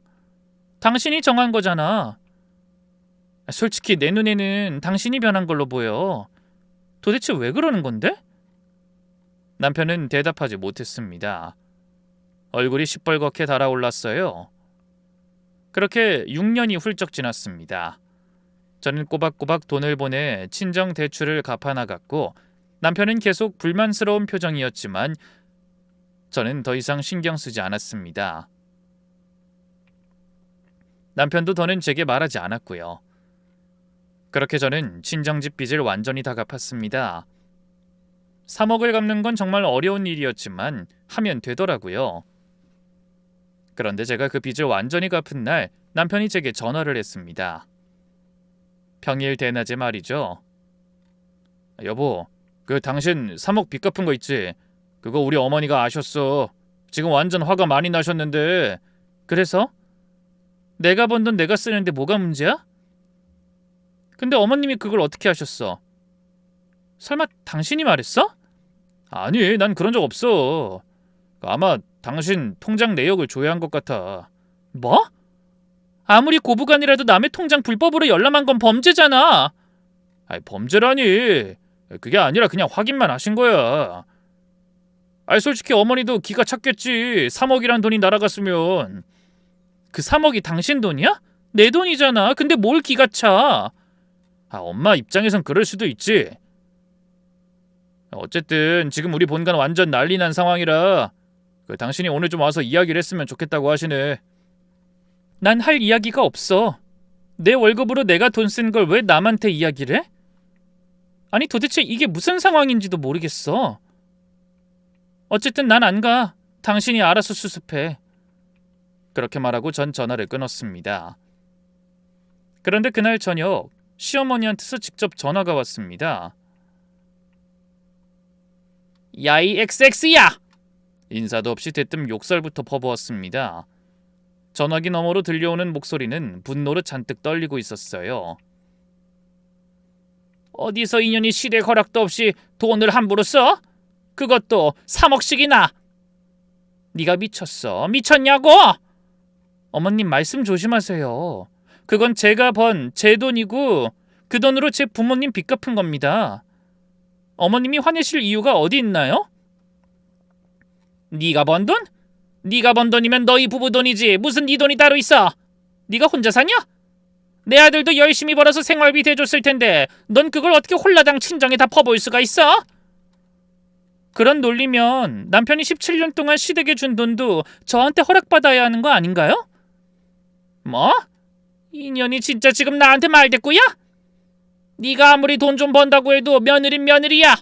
당신이 정한 거잖아. 솔직히 내 눈에는 당신이 변한 걸로 보여. 도대체 왜 그러는 건데? 남편은 대답하지 못했습니다. 얼굴이 시뻘겋게 달아올랐어요. 그렇게 6년이 훌쩍 지났습니다. 저는 꼬박꼬박 돈을 보내 친정 대출을 갚아나갔고 남편은 계속 불만스러운 표정이었지만 저는 더 이상 신경 쓰지 않았습니다. 남편도 더는 제게 말하지 않았고요. 그렇게 저는 친정집 빚을 완전히 다 갚았습니다. 3억을 갚는 건 정말 어려운 일이었지만 하면 되더라고요. 그런데 제가 그 빚을 완전히 갚은 날 남편이 제게 전화를 했습니다. 평일 대낮에 말이죠. 여보, 당신 3억 빚 갚은 거 있지? 그거 우리 어머니가 아셨어. 지금 완전 화가 많이 나셨는데. 그래서? 내가 번 돈 내가 쓰는데 뭐가 문제야? 근데 어머님이 그걸 어떻게 하셨어? 설마 당신이 말했어? 아니, 난 그런 적 없어. 아마 당신 통장 내역을 조회한 것 같아. 뭐? 아무리 고부간이라도 남의 통장 불법으로 열람한 건 범죄잖아. 범죄라니. 그게 아니라 그냥 확인만 하신 거야. 솔직히 어머니도 기가 찼겠지. 3억이란 돈이 날아갔으면. 그 3억이 당신 돈이야? 내 돈이잖아. 근데 뭘 기가 차? 엄마 입장에선 그럴 수도 있지. 어쨌든 지금 우리 본관 완전 난리 난 상황이라 당신이 오늘 좀 와서 이야기를 했으면 좋겠다고 하시네. 난 할 이야기가 없어. 내 월급으로 내가 돈 쓴 걸 왜 남한테 이야기를 해? 아니 도대체 이게 무슨 상황인지도 모르겠어. 어쨌든 난 안 가. 당신이 알아서 수습해. 그렇게 말하고 전 전화를 끊었습니다. 그런데 그날 저녁 시어머니한테서 직접 전화가 왔습니다. 야이 XX야! 인사도 없이 대뜸 욕설부터 퍼부었습니다. 전화기 너머로 들려오는 목소리는 분노로 잔뜩 떨리고 있었어요. 어디서 인연이 시댁 허락도 없이 돈을 함부로 써? 그것도 3억씩이나! 네가 미쳤어? 미쳤냐고? 어머님 말씀 조심하세요. 그건 제가 번 제 돈이고 그 돈으로 제 부모님 빚 갚은 겁니다. 어머님이 화내실 이유가 어디 있나요? 네가 번 돈? 네가 번 돈이면 너희 부부 돈이지 무슨 네 돈이 따로 있어? 네가 혼자 사냐? 내 아들도 열심히 벌어서 생활비 대줬을 텐데 넌 그걸 어떻게 홀라당 친정에 다 퍼부을 수가 있어? 그런 논리면 남편이 17년 동안 시댁에 준 돈도 저한테 허락받아야 하는 거 아닌가요? 뭐? 인연이 진짜 지금 나한테 말대꾸야? 네가 아무리 돈 좀 번다고 해도 며느린 며느리야.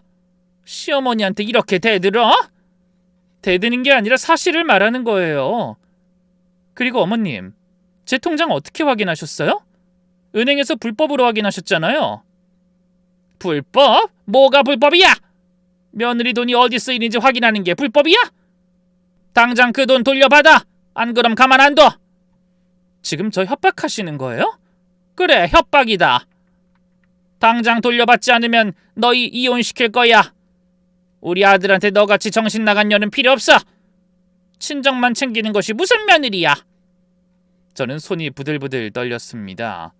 시어머니한테 이렇게 대들어? 대드는 게 아니라 사실을 말하는 거예요. 그리고 어머님, 제 통장 어떻게 확인하셨어요? 은행에서 불법으로 확인하셨잖아요. 불법? 뭐가 불법이야? 며느리 돈이 어디 쓰이는지 확인하는 게 불법이야? 당장 그 돈 돌려받아. 안 그럼 가만 안 둬. 지금 저 협박하시는 거예요? 그래, 협박이다. 당장 돌려받지 않으면 너희 이혼시킬 거야. 우리 아들한테 너같이 정신 나간 년은 필요 없어. 친정만 챙기는 것이 무슨 며느리야. 저는 손이 부들부들 떨렸습니다.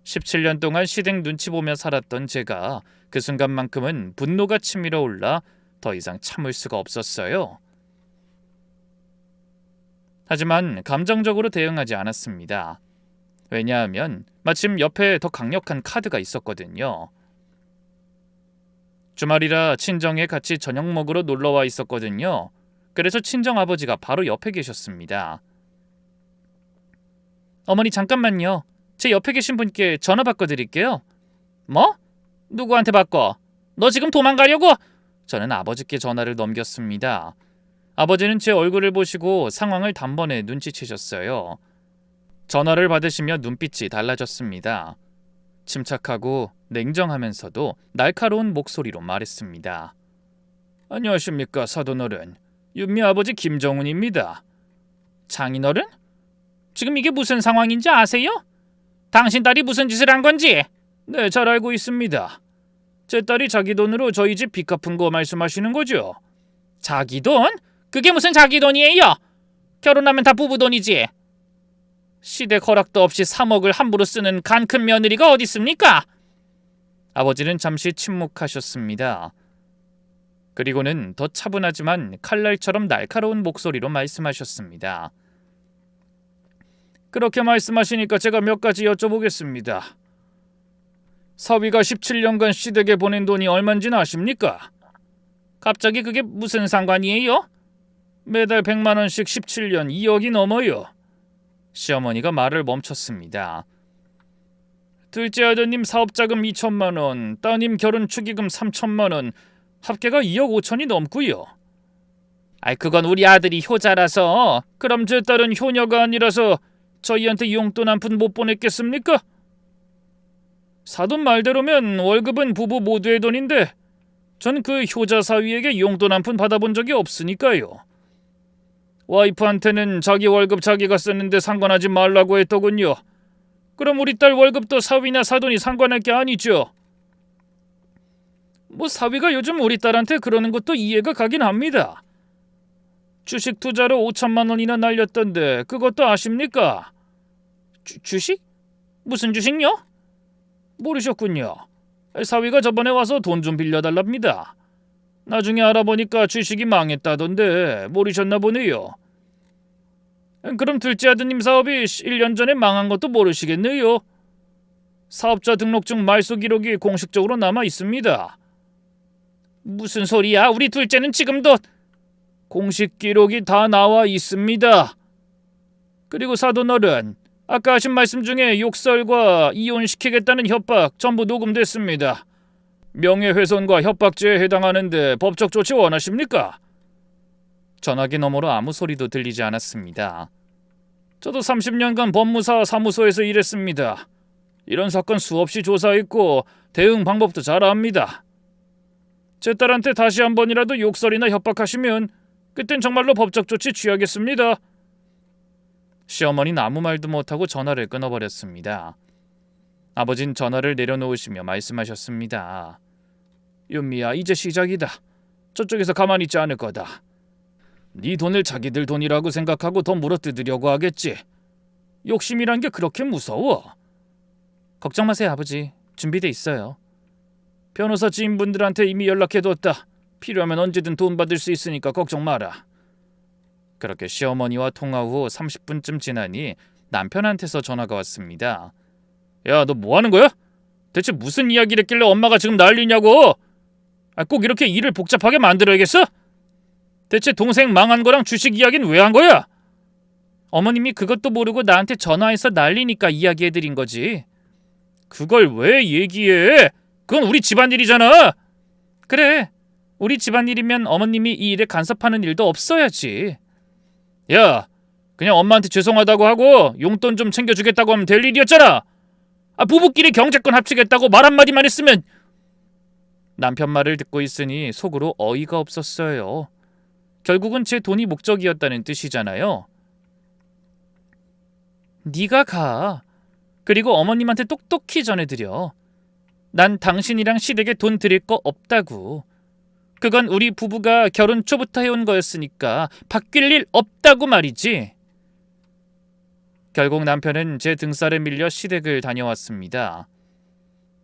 17년 동안 시댁 눈치 보며 살았던 제가 그 순간만큼은 분노가 치밀어 올라 더 이상 참을 수가 없었어요. 하지만 감정적으로 대응하지 않았습니다. 왜냐하면 마침 옆에 더 강력한 카드가 있었거든요. 주말이라 친정에 같이 저녁 먹으러 놀러와 있었거든요. 그래서 친정아버지가 바로 옆에 계셨습니다. 어머니 잠깐만요. 제 옆에 계신 분께 전화 바꿔드릴게요. 뭐? 누구한테 바꿔? 너 지금 도망가려고? 저는 아버지께 전화를 넘겼습니다. 아버지는 제 얼굴을 보시고 상황을 단번에 눈치채셨어요. 전화를 받으시며 눈빛이 달라졌습니다. 침착하고 냉정하면서도 날카로운 목소리로 말했습니다. 안녕하십니까 사돈어른. 윤미 아버지 김정훈입니다. 장인어른? 지금 이게 무슨 상황인지 아세요? 당신 딸이 무슨 짓을 한 건지? 네, 잘 알고 있습니다. 제 딸이 자기 돈으로 저희 집 빚 갚은 거 말씀하시는 거죠? 자기 돈? 그게 무슨 자기 돈이에요? 결혼하면 다 부부 돈이지. 시댁 허락도 없이 3억을 함부로 쓰는 간 큰 며느리가 어디 있습니까? 아버지는 잠시 침묵하셨습니다. 그리고는 더 차분하지만 칼날처럼 날카로운 목소리로 말씀하셨습니다. 그렇게 말씀하시니까 제가 몇 가지 여쭤보겠습니다. 사위가 17년간 시댁에 보낸 돈이 얼마인지는 아십니까? 갑자기 그게 무슨 상관이에요? 매달 100만 원씩 17년 2억이 넘어요. 시어머니가 말을 멈췄습니다. 둘째 아드님 사업자금 2천만 원, 따님 결혼 축의금 3천만 원, 합계가 2억 5천이 넘고요. 아이 그건 우리 아들이 효자라서. 그럼 제 딸은 효녀가 아니라서 저희한테 용돈 한 푼 못 보냈겠습니까? 사돈 말대로면 월급은 부부 모두의 돈인데 전 그 효자 사위에게 용돈 한 푼 받아본 적이 없으니까요. 와이프한테는 자기 월급 자기가 쓰는데 상관하지 말라고 했더군요. 그럼 우리 딸 월급도 사위나 사돈이 상관할 게 아니죠. 뭐 사위가 요즘 우리 딸한테 그러는 것도 이해가 가긴 합니다. 주식 투자로 5천만 원이나 날렸던데 그것도 아십니까? 주식? 무슨 주식요? 모르셨군요. 사위가 저번에 와서 돈 좀 빌려달랍니다. 나중에 알아보니까 주식이 망했다던데 모르셨나 보네요. 그럼 둘째 아드님 사업이 1년 전에 망한 것도 모르시겠네요. 사업자 등록증 말소 기록이 공식적으로 남아 있습니다. 무슨 소리야? 우리 둘째는 지금도 공식 기록이 다 나와 있습니다. 그리고 사돈어른, 아까 하신 말씀 중에 욕설과 이혼시키겠다는 협박 전부 녹음됐습니다. 명예훼손과 협박죄에 해당하는데 법적 조치 원하십니까? 전화기 너머로 아무 소리도 들리지 않았습니다. 저도 30년간 법무사 사무소에서 일했습니다. 이런 사건 수없이 조사했고 대응 방법도 잘 압니다. 제 딸한테 다시 한 번이라도 욕설이나 협박하시면 그땐 정말로 법적 조치 취하겠습니다. 시어머니는 아무 말도 못하고 전화를 끊어버렸습니다. 아버진 전화를 내려놓으시며 말씀하셨습니다. 윤미야, 이제 시작이다. 저쪽에서 가만히 있지 않을 거다. 네 돈을 자기들 돈이라고 생각하고 더 물어뜯으려고 하겠지. 욕심이란 게 그렇게 무서워? 걱정 마세요, 아버지. 준비돼 있어요. 변호사 지인분들한테 이미 연락해뒀다. 필요하면 언제든 돈 받을 수 있으니까 걱정 마라. 그렇게 시어머니와 통화 후 30분쯤 지나니 남편한테서 전화가 왔습니다. 야, 너 뭐 하는 거야? 대체 무슨 이야기를 했길래 엄마가 지금 난리냐고? 꼭 이렇게 일을 복잡하게 만들어야겠어? 대체 동생 망한 거랑 주식 이야기는 왜 한 거야? 어머님이 그것도 모르고 나한테 전화해서 난리니까 이야기해드린 거지. 그걸 왜 얘기해? 그건 우리 집안일이잖아. 그래, 우리 집안일이면 어머님이 이 일에 간섭하는 일도 없어야지. 야, 그냥 엄마한테 죄송하다고 하고 용돈 좀 챙겨주겠다고 하면 될 일이었잖아. 부부끼리 경제권 합치겠다고 말 한마디만 했으면. 남편 말을 듣고 있으니 속으로 어이가 없었어요. 결국은 제 돈이 목적이었다는 뜻이잖아요. 네가 가. 그리고 어머님한테 똑똑히 전해드려. 난 당신이랑 시댁에 돈 드릴 거 없다고. 그건 우리 부부가 결혼 초부터 해온 거였으니까 바뀔 일 없다고 말이지. 결국 남편은 제 등살에 밀려 시댁을 다녀왔습니다.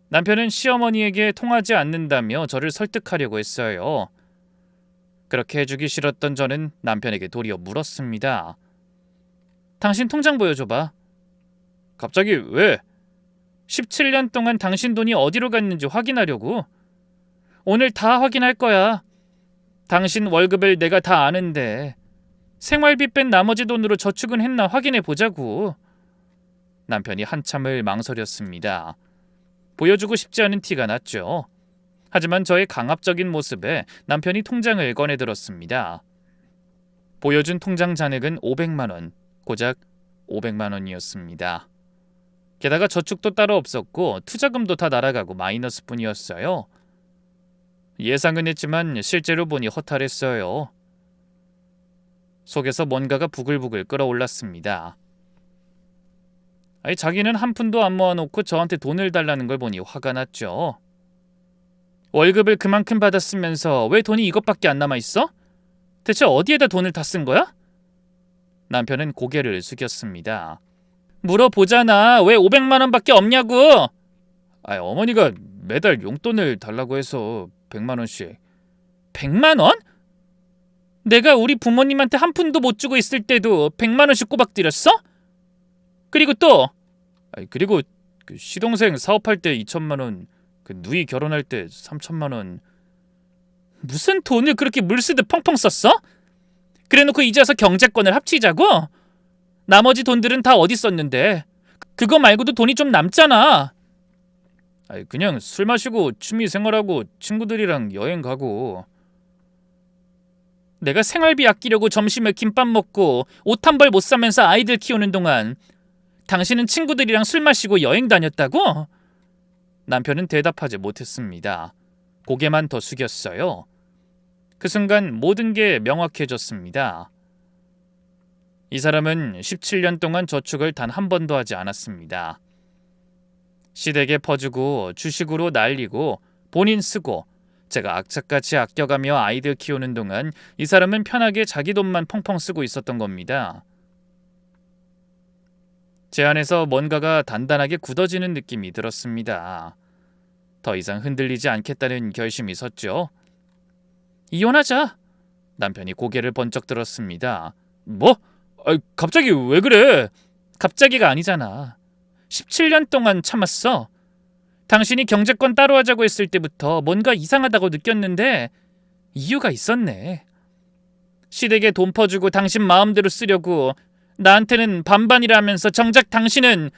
남편은 시어머니에게 통하지 않는다며 저를 설득하려고 했어요. 그렇게 해주기 싫었던 저는 남편에게 도리어 물었습니다. 당신 통장 보여줘봐. 갑자기 왜? 17년 동안 당신 돈이 어디로 갔는지 확인하려고. 오늘 다 확인할 거야. 당신 월급을 내가 다 아는데 생활비 뺀 나머지 돈으로 저축은 했나 확인해 보자고. 남편이 한참을 망설였습니다. 보여주고 싶지 않은 티가 났죠. 하지만 저의 강압적인 모습에 남편이 통장을 꺼내들었습니다. 보여준 통장 잔액은 500만 원, 고작 500만 원이었습니다. 게다가 저축도 따로 없었고 투자금도 다 날아가고 마이너스뿐이었어요. 예상은 했지만 실제로 보니 허탈했어요. 속에서 뭔가가 부글부글 끓어올랐습니다. 자기는 한 푼도 안 모아놓고 저한테 돈을 달라는 걸 보니 화가 났죠. 월급을 그만큼 받았으면서 왜 돈이 이것밖에 안 남아있어? 대체 어디에다 돈을 다 쓴 거야? 남편은 고개를 숙였습니다. 물어보잖아. 왜 500만 원밖에 없냐고. 어머니가 매달 용돈을 달라고 해서 100만 원씩. 100만 원? 내가 우리 부모님한테 한 푼도 못 주고 있을 때도 100만 원씩 꼬박 드렸어? 그리고 또 그리고 그 시동생 사업할 때 2천만 원, 그 누이 결혼할 때 3천만 원. 무슨 돈을 그렇게 물쓰듯 펑펑 썼어? 그래놓고 이제 와서 경제권을 합치자고? 나머지 돈들은 다 어디 썼는데? 그거 말고도 돈이 좀 남잖아. 그냥 술 마시고 취미 생활하고 친구들이랑 여행 가고. 내가 생활비 아끼려고 점심에 김밥 먹고 옷 한 벌 못 사면서 아이들 키우는 동안 당신은 친구들이랑 술 마시고 여행 다녔다고? 남편은 대답하지 못했습니다. 고개만 더 숙였어요. 그 순간 모든 게 명확해졌습니다. 이 사람은 17년 동안 저축을 단 한 번도 하지 않았습니다. 시댁에 퍼주고 주식으로 날리고 본인 쓰고 제가 악착같이 아껴가며 아이들 키우는 동안 이 사람은 편하게 자기 돈만 펑펑 쓰고 있었던 겁니다. 제 안에서 뭔가가 단단하게 굳어지는 느낌이 들었습니다. 더 이상 흔들리지 않겠다는 결심이 섰죠. 이혼하자. 남편이 고개를 번쩍 들었습니다. 뭐? 갑자기 왜 그래? 갑자기가 아니잖아. 17년 동안 참았어. 당신이 경제권 따로 하자고 했을 때부터 뭔가 이상하다고 느꼈는데 이유가 있었네. 시댁에 돈 퍼주고 당신 마음대로 쓰려고 나한테는 반반이라 하면서 정작 당신은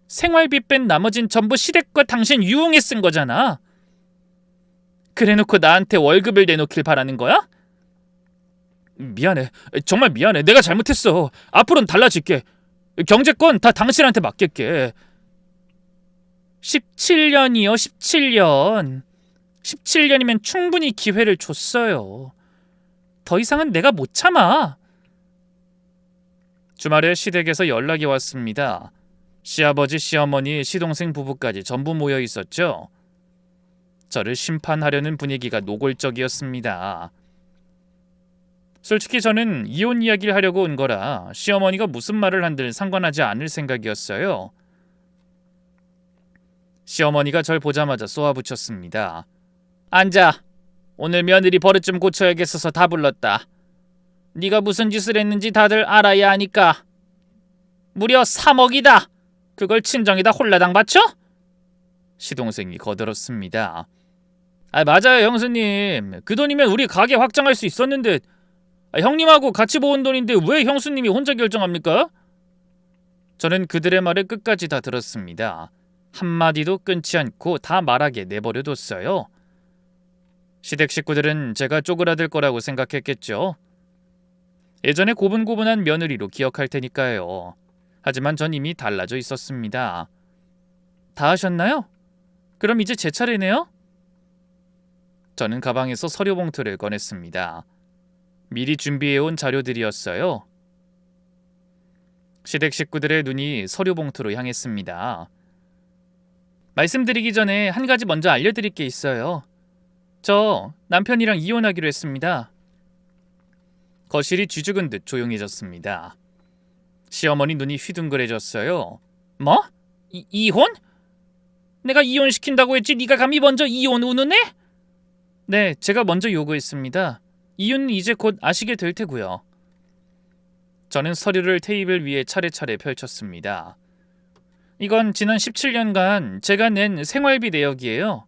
생활비 뺀 나머진 전부 시댁 거 당신 유흥에 쓴 거잖아. 그래놓고 나한테 월급을 내놓길 바라는 거야? 미안해. 정말 미안해. 내가 잘못했어. 앞으로는 달라질게. 경제권 다 당신한테 맡길게. 17년이요, 17년. 17년이면 충분히 기회를 줬어요. 더 이상은 내가 못 참아. 주말에 시댁에서 연락이 왔습니다. 시아버지, 시어머니, 시동생 부부까지 전부 모여 있었죠. 저를 심판하려는 분위기가 노골적이었습니다. 솔직히 저는 이혼 이야기를 하려고 온 거라 시어머니가 무슨 말을 한들 상관하지 않을 생각이었어요. 시어머니가 절 보자마자 쏘아붙였습니다. 앉아. 오늘 며느리 버릇 좀 고쳐야겠어서 다 불렀다. 네가 무슨 짓을 했는지 다들 알아야 하니까. 무려 3억이다. 그걸 친정에다 홀라당 바쳐? 시동생이 거들었습니다. 맞아요, 형수님. 그 돈이면 우리 가게 확장할 수 있었는데 형님하고 같이 모은 돈인데 왜 형수님이 혼자 결정합니까? 저는 그들의 말을 끝까지 다 들었습니다. 한마디도 끊지 않고 다 말하게 내버려뒀어요. 시댁 식구들은 제가 쪼그라들 거라고 생각했겠죠. 예전에 고분고분한 며느리로 기억할 테니까요. 하지만 전 이미 달라져 있었습니다. 다 하셨나요? 그럼 이제 제 차례네요? 저는 가방에서 서류 봉투를 꺼냈습니다. 미리 준비해온 자료들이었어요. 시댁 식구들의 눈이 서류 봉투로 향했습니다. 말씀드리기 전에 한 가지 먼저 알려드릴 게 있어요. 저 남편이랑 이혼하기로 했습니다. 거실이 쥐죽은 듯 조용해졌습니다. 시어머니 눈이 휘둥그레졌어요. 뭐? 이혼? 내가 이혼시킨다고 했지 네가 감히 먼저 이혼 운운해? 네, 제가 먼저 요구했습니다. 이유는 이제 곧 아시게 될 테고요. 저는 서류를 테이블 위에 차례차례 펼쳤습니다. 이건 지난 17년간 제가 낸 생활비 내역이에요.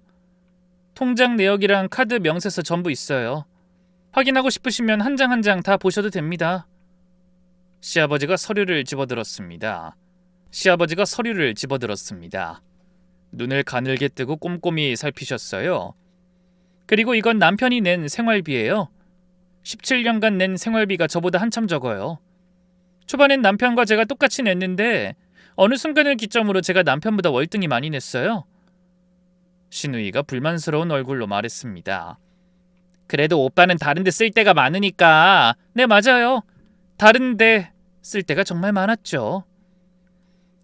통장 내역이랑 카드 명세서 전부 있어요. 확인하고 싶으시면 한 장 한 장 다 보셔도 됩니다. 시아버지가 서류를 집어들었습니다. 눈을 가늘게 뜨고 꼼꼼히 살피셨어요. 그리고 이건 남편이 낸 생활비예요. 17년간 낸 생활비가 저보다 한참 적어요. 초반엔 남편과 제가 똑같이 냈는데 어느 순간을 기점으로 제가 남편보다 월등히 많이 냈어요. 시누이가 불만스러운 얼굴로 말했습니다. 그래도 오빠는 다른 데 쓸 때가 많으니까. 네, 맞아요. 다른 데 쓸 때가 정말 많았죠.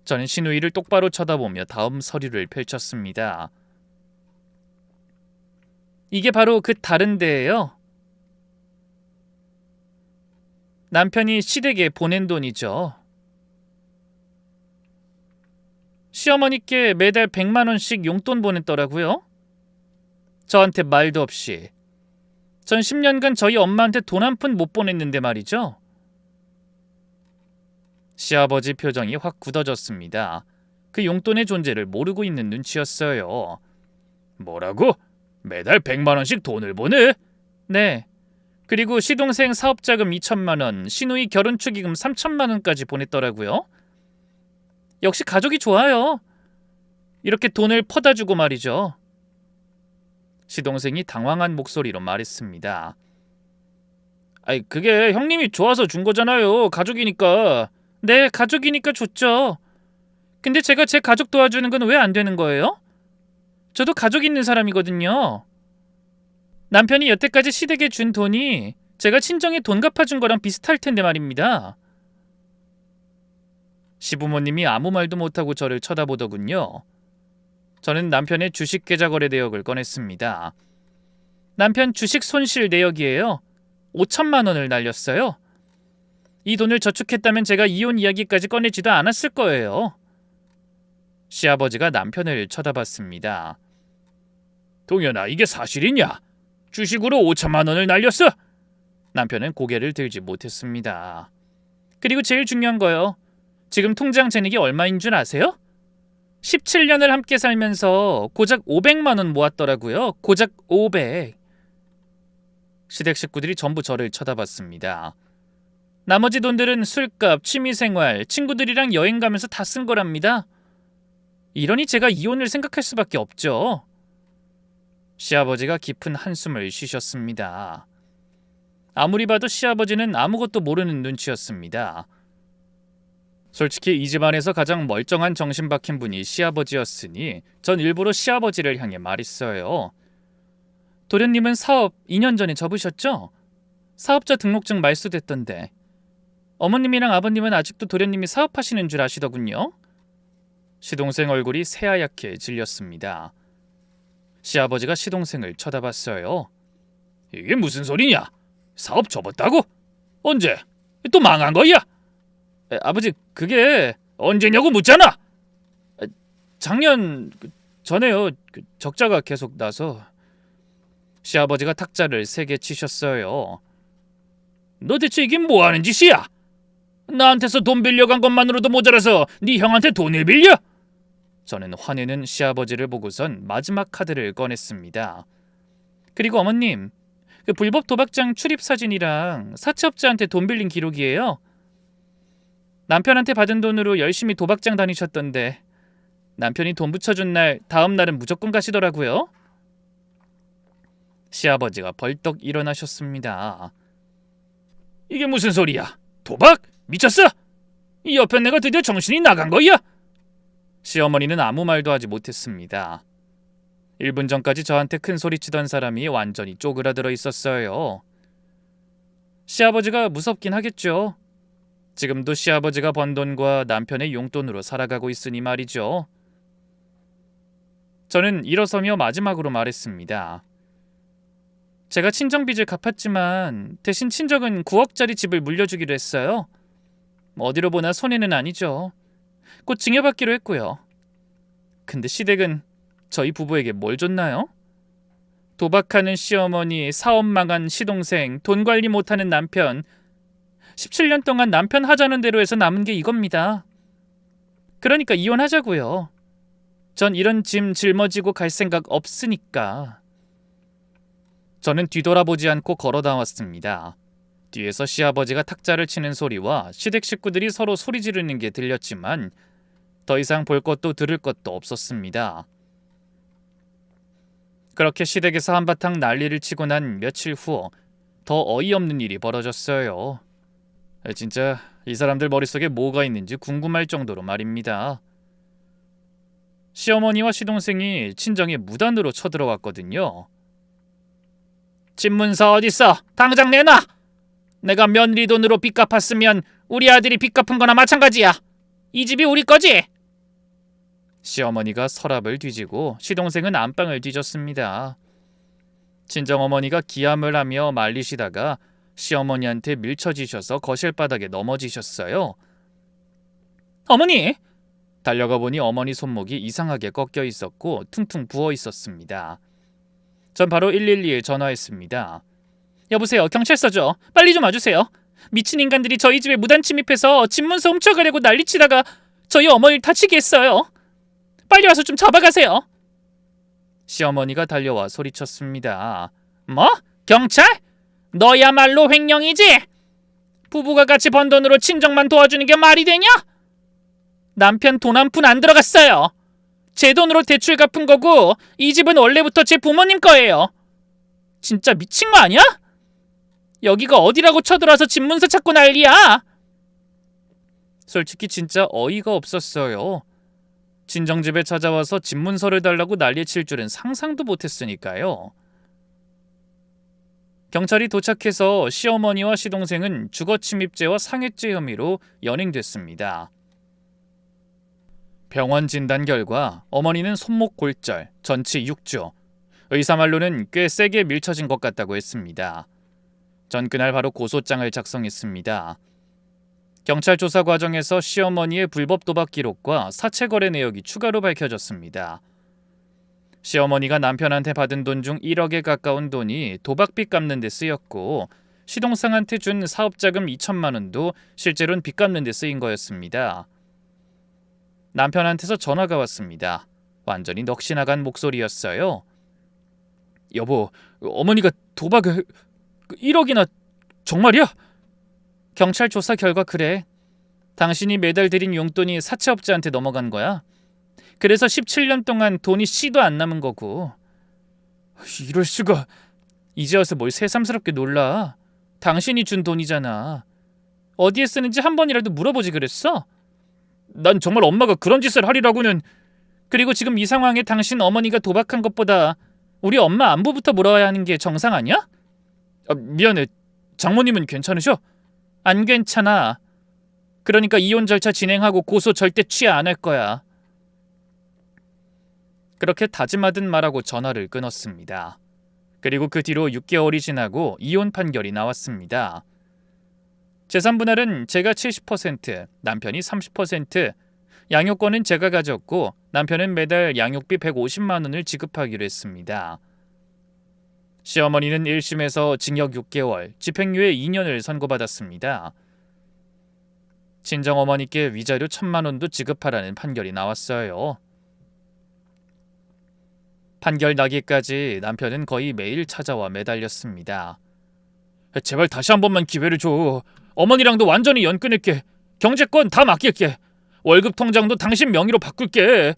저는 시누이를 똑바로 쳐다보며 다음 서류를 펼쳤습니다. 이게 바로 그 다른 데예요. 남편이 시댁에 보낸 돈이죠. 시어머니께 매달 100만 원씩 용돈 보냈더라고요. 저한테 말도 없이. 전 10년간 저희 엄마한테 돈 한 푼 못 보냈는데 말이죠. 시아버지 표정이 확 굳어졌습니다. 그 용돈의 존재를 모르고 있는 눈치였어요. 뭐라고? 매달 100만 원씩 돈을 보내? 네. 그리고 시동생 사업자금 2천만 원, 시누이 결혼 축의금 3천만 원까지 보냈더라고요. 역시 가족이 좋아요. 이렇게 돈을 퍼다 주고 말이죠. 시동생이 당황한 목소리로 말했습니다. 그게 형님이 좋아서 준 거잖아요. 가족이니까. 네, 가족이니까 줬죠. 근데 제가 제 가족 도와주는 건 왜 안 되는 거예요? 저도 가족 있는 사람이거든요. 남편이 여태까지 시댁에 준 돈이 제가 친정에 돈 갚아준 거랑 비슷할 텐데 말입니다. 시부모님이 아무 말도 못하고 저를 쳐다보더군요. 저는 남편의 주식 계좌 거래 내역을 꺼냈습니다. 남편 주식 손실 내역이에요. 5천만 원을 날렸어요. 이 돈을 저축했다면 제가 이혼 이야기까지 꺼내지도 않았을 거예요. 시아버지가 남편을 쳐다봤습니다. 동현아, 이게 사실이냐? 주식으로 5천만 원을 날렸어? 남편은 고개를 들지 못했습니다. 그리고 제일 중요한 거요. 지금 통장 잔액이 얼마인 줄 아세요? 17년을 함께 살면서 고작 500만 원 모았더라고요. 고작 500. 시댁 식구들이 전부 저를 쳐다봤습니다. 나머지 돈들은 술값, 취미생활, 친구들이랑 여행 가면서 다 쓴 거랍니다. 이러니 제가 이혼을 생각할 수밖에 없죠. 시아버지가 깊은 한숨을 쉬셨습니다. 아무리 봐도 시아버지는 아무것도 모르는 눈치였습니다. 솔직히 이 집안에서 가장 멀쩡한 정신 박힌 분이 시아버지였으니 전 일부러 시아버지를 향해 말했어요. 도련님은 사업 2년 전에 접으셨죠? 사업자 등록증 말소됐던데. 어머님이랑 아버님은 아직도 도련님이 사업하시는 줄 아시더군요. 시동생 얼굴이 새하얗게 질렸습니다. 시아버지가 시동생을 쳐다봤어요. 이게 무슨 소리냐? 사업 접었다고? 언제? 또 망한 거야? 아버지, 그게 언제냐고 묻잖아. 작년 전에요. 적자가 계속 나서. 시아버지가 탁자를 3개 치셨어요. 너 대체 이게 뭐하는 짓이야? 나한테서 돈 빌려간 것만으로도 모자라서 네 형한테 돈을 빌려? 저는 화내는 시아버지를 보고선 마지막 카드를 꺼냈습니다. 그리고 어머님, 그 불법 도박장 출입 사진이랑 사채업자한테 돈 빌린 기록이에요. 남편한테 받은 돈으로 열심히 도박장 다니셨던데 남편이 돈 붙여준 날 다음 날은 무조건 가시더라고요. 시아버지가 벌떡 일어나셨습니다. 이게 무슨 소리야? 도박? 미쳤어? 이 옆에 내가 드디어 정신이 나간 거야? 시어머니는 아무 말도 하지 못했습니다. 1분 전까지 저한테 큰 소리치던 사람이 완전히 쪼그라들어 있었어요. 시아버지가 무섭긴 하겠죠. 지금도 시아버지가 번 돈과 남편의 용돈으로 살아가고 있으니 말이죠. 저는 일어서며 마지막으로 말했습니다. 제가 친정빚을 갚았지만 대신 친정은 9억짜리 집을 물려주기로 했어요. 어디로 보나 손해는 아니죠. 곧 증여받기로 했고요. 근데 시댁은 저희 부부에게 뭘 줬나요? 도박하는 시어머니, 사업 망한 시동생, 돈 관리 못하는 남편. 17년 동안 남편 하자는 대로 해서 남은 게 이겁니다. 그러니까 이혼하자고요. 전 이런 짐 짊어지고 갈 생각 없으니까. 저는 뒤돌아보지 않고 걸어 나왔습니다. 뒤에서 시아버지가 탁자를 치는 소리와 시댁 식구들이 서로 소리 지르는 게 들렸지만 더 이상 볼 것도 들을 것도 없었습니다. 그렇게 시댁에서 한바탕 난리를 치고 난 며칠 후 더 어이없는 일이 벌어졌어요. 진짜 이 사람들 머릿속에 뭐가 있는지 궁금할 정도로 말입니다. 시어머니와 시동생이 친정에 무단으로 쳐들어왔거든요. 집문서 어딨어? 당장 내놔! 내가 며느리 돈으로 빚 갚았으면 우리 아들이 빚 갚은 거나 마찬가지야. 이 집이 우리 거지? 시어머니가 서랍을 뒤지고 시동생은 안방을 뒤졌습니다. 친정어머니가 기함을 하며 말리시다가 시어머니한테 밀쳐지셔서 거실 바닥에 넘어지셨어요. 어머니! 달려가 보니 어머니 손목이 이상하게 꺾여 있었고 퉁퉁 부어 있었습니다. 전 바로 112에 전화했습니다. 여보세요, 경찰서죠. 빨리 좀 와주세요. 미친 인간들이 저희 집에 무단 침입해서 집문서 훔쳐가려고 난리치다가 저희 어머니를 다치게 했어요. 빨리 와서 좀 잡아가세요. 시어머니가 달려와 소리쳤습니다. 뭐? 경찰? 너야말로 횡령이지? 부부가 같이 번 돈으로 친정만 도와주는 게 말이 되냐? 남편 돈 한 푼 안 들어갔어요. 제 돈으로 대출 갚은 거고 이 집은 원래부터 제 부모님 거예요. 진짜 미친 거 아니야? 여기가 어디라고 쳐들어와서 집문서 찾고 난리야. 솔직히 진짜 어이가 없었어요. 친정집에 찾아와서 집문서를 달라고 난리칠 줄은 상상도 못했으니까요. 경찰이 도착해서 시어머니와 시동생은 주거침입죄와 상해죄 혐의로 연행됐습니다. 병원 진단 결과 어머니는 손목 골절, 전치 6주, 의사 말로는 꽤 세게 밀쳐진 것 같다고 했습니다. 전 그날 바로 고소장을 작성했습니다. 경찰 조사 과정에서 시어머니의 불법 도박 기록과 사채 거래 내역이 추가로 밝혀졌습니다. 시어머니가 남편한테 받은 돈 중 1억에 가까운 돈이 도박빚 갚는 데 쓰였고 시동생한테 준 사업자금 2천만 원도 실제로는 빚 갚는 데 쓰인 거였습니다. 남편한테서 전화가 왔습니다. 완전히 넋이 나간 목소리였어요. 여보, 어머니가 도박을 1억이나 정말이야? 경찰 조사 결과 그래. 당신이 매달 드린 용돈이 사채업자한테 넘어간 거야. 그래서 17년 동안 돈이 씨도 안 남은 거고. 이럴 수가. 이제 와서 뭘 새삼스럽게 놀라. 당신이 준 돈이잖아. 어디에 쓰는지 한 번이라도 물어보지 그랬어? 난 정말 엄마가 그런 짓을 하리라고는. 그리고 지금 이 상황에 당신 어머니가 도박한 것보다 우리 엄마 안부부터 물어야 하는 게 정상 아니야? 미안해. 장모님은 괜찮으셔? 안 괜찮아. 그러니까 이혼 절차 진행하고 고소 절대 취하 안 할 거야. 그렇게 다짐하듯 말하고 전화를 끊었습니다. 그리고 그 뒤로 6개월이 지나고 이혼 판결이 나왔습니다. 재산 분할은 제가 70%, 남편이 30%, 양육권은 제가 가졌고 남편은 매달 양육비 150만 원을 지급하기로 했습니다. 시어머니는 1심에서 징역 6개월, 집행유예 2년을 선고받았습니다. 친정어머니께 위자료 1,000만 원도 지급하라는 판결이 나왔어요. 판결 나기까지 남편은 거의 매일 찾아와 매달렸습니다. 제발 다시 한 번만 기회를 줘. 어머니랑도 완전히 연 끊을게. 경제권 다 맡길게. 월급 통장도 당신 명의로 바꿀게.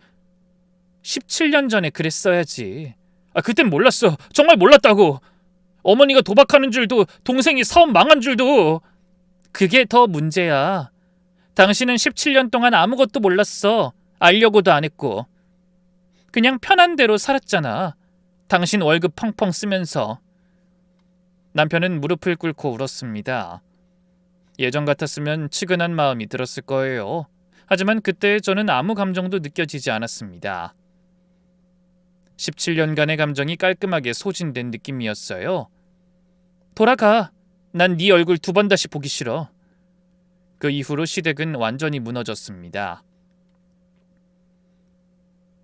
17년 전에 그랬어야지. 그땐 몰랐어. 정말 몰랐다고. 어머니가 도박하는 줄도 동생이 사업 망한 줄도. 그게 더 문제야. 당신은 17년 동안 아무것도 몰랐어. 알려고도 안 했고. 그냥 편한 대로 살았잖아. 당신 월급 펑펑 쓰면서. 남편은 무릎을 꿇고 울었습니다. 예전 같았으면 측은한 마음이 들었을 거예요. 하지만 그때 저는 아무 감정도 느껴지지 않았습니다. 17년간의 감정이 깔끔하게 소진된 느낌이었어요. 돌아가. 난 네 얼굴 2번 다시 보기 싫어. 그 이후로 시댁은 완전히 무너졌습니다.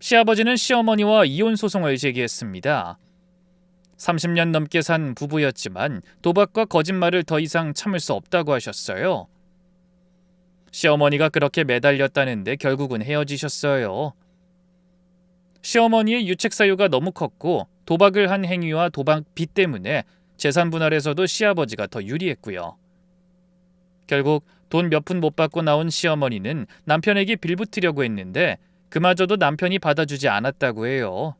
시아버지는 시어머니와 이혼 소송을 제기했습니다. 30년 넘게 산 부부였지만 도박과 거짓말을 더 이상 참을 수 없다고 하셨어요. 시어머니가 그렇게 매달렸다는데 결국은 헤어지셨어요. 시어머니의 유책 사유가 너무 컸고 도박을 한 행위와 도박 빚 때문에 재산 분할에서도 시아버지가 더 유리했고요. 결국 돈 몇 푼 못 받고 나온 시어머니는 남편에게 빌붙으려고 했는데 그마저도 남편이 받아주지 않았다고 해요.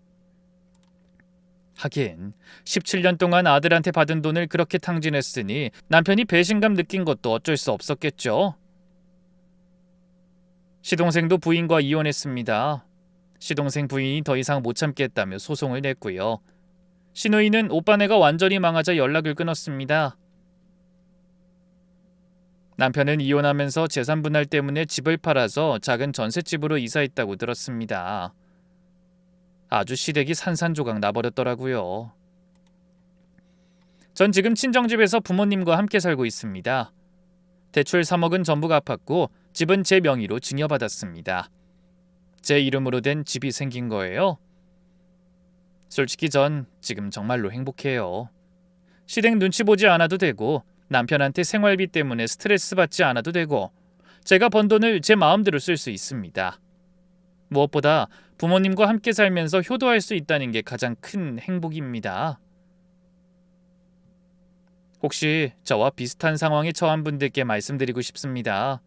하긴 17년 동안 아들한테 받은 돈을 그렇게 탕진했으니 남편이 배신감 느낀 것도 어쩔 수 없었겠죠. 시동생도 부인과 이혼했습니다. 시동생 부인이 더 이상 못 참겠다며 소송을 냈고요. 시누이는 오빠네가 완전히 망하자 연락을 끊었습니다. 남편은 이혼하면서 재산 분할 때문에 집을 팔아서 작은 전셋집으로 이사했다고 들었습니다. 아주 시댁이 산산조각 나버렸더라고요. 전 지금 친정집에서 부모님과 함께 살고 있습니다. 대출 3억은 전부 갚았고 집은 제 명의로 증여받았습니다. 제 이름으로 된 집이 생긴 거예요. 솔직히 전 지금 정말로 행복해요. 시댁 눈치 보지 않아도 되고 남편한테 생활비 때문에 스트레스 받지 않아도 되고 제가 번 돈을 제 마음대로 쓸 수 있습니다. 무엇보다 부모님과 함께 살면서 효도할 수 있다는 게 가장 큰 행복입니다. 혹시 저와 비슷한 상황에 처한 분들께 말씀드리고 싶습니다.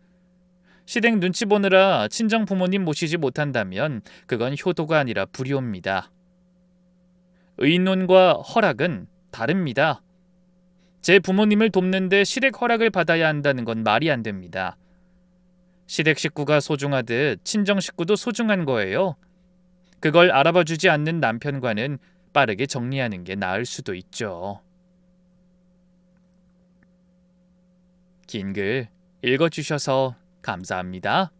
시댁 눈치 보느라 친정 부모님 모시지 못한다면 그건 효도가 아니라 불효입니다. 의논과 허락은 다릅니다. 제 부모님을 돕는데 시댁 허락을 받아야 한다는 건 말이 안 됩니다. 시댁 식구가 소중하듯 친정 식구도 소중한 거예요. 그걸 알아봐주지 않는 남편과는 빠르게 정리하는 게 나을 수도 있죠. 긴 글 읽어주셔서 감사합니다.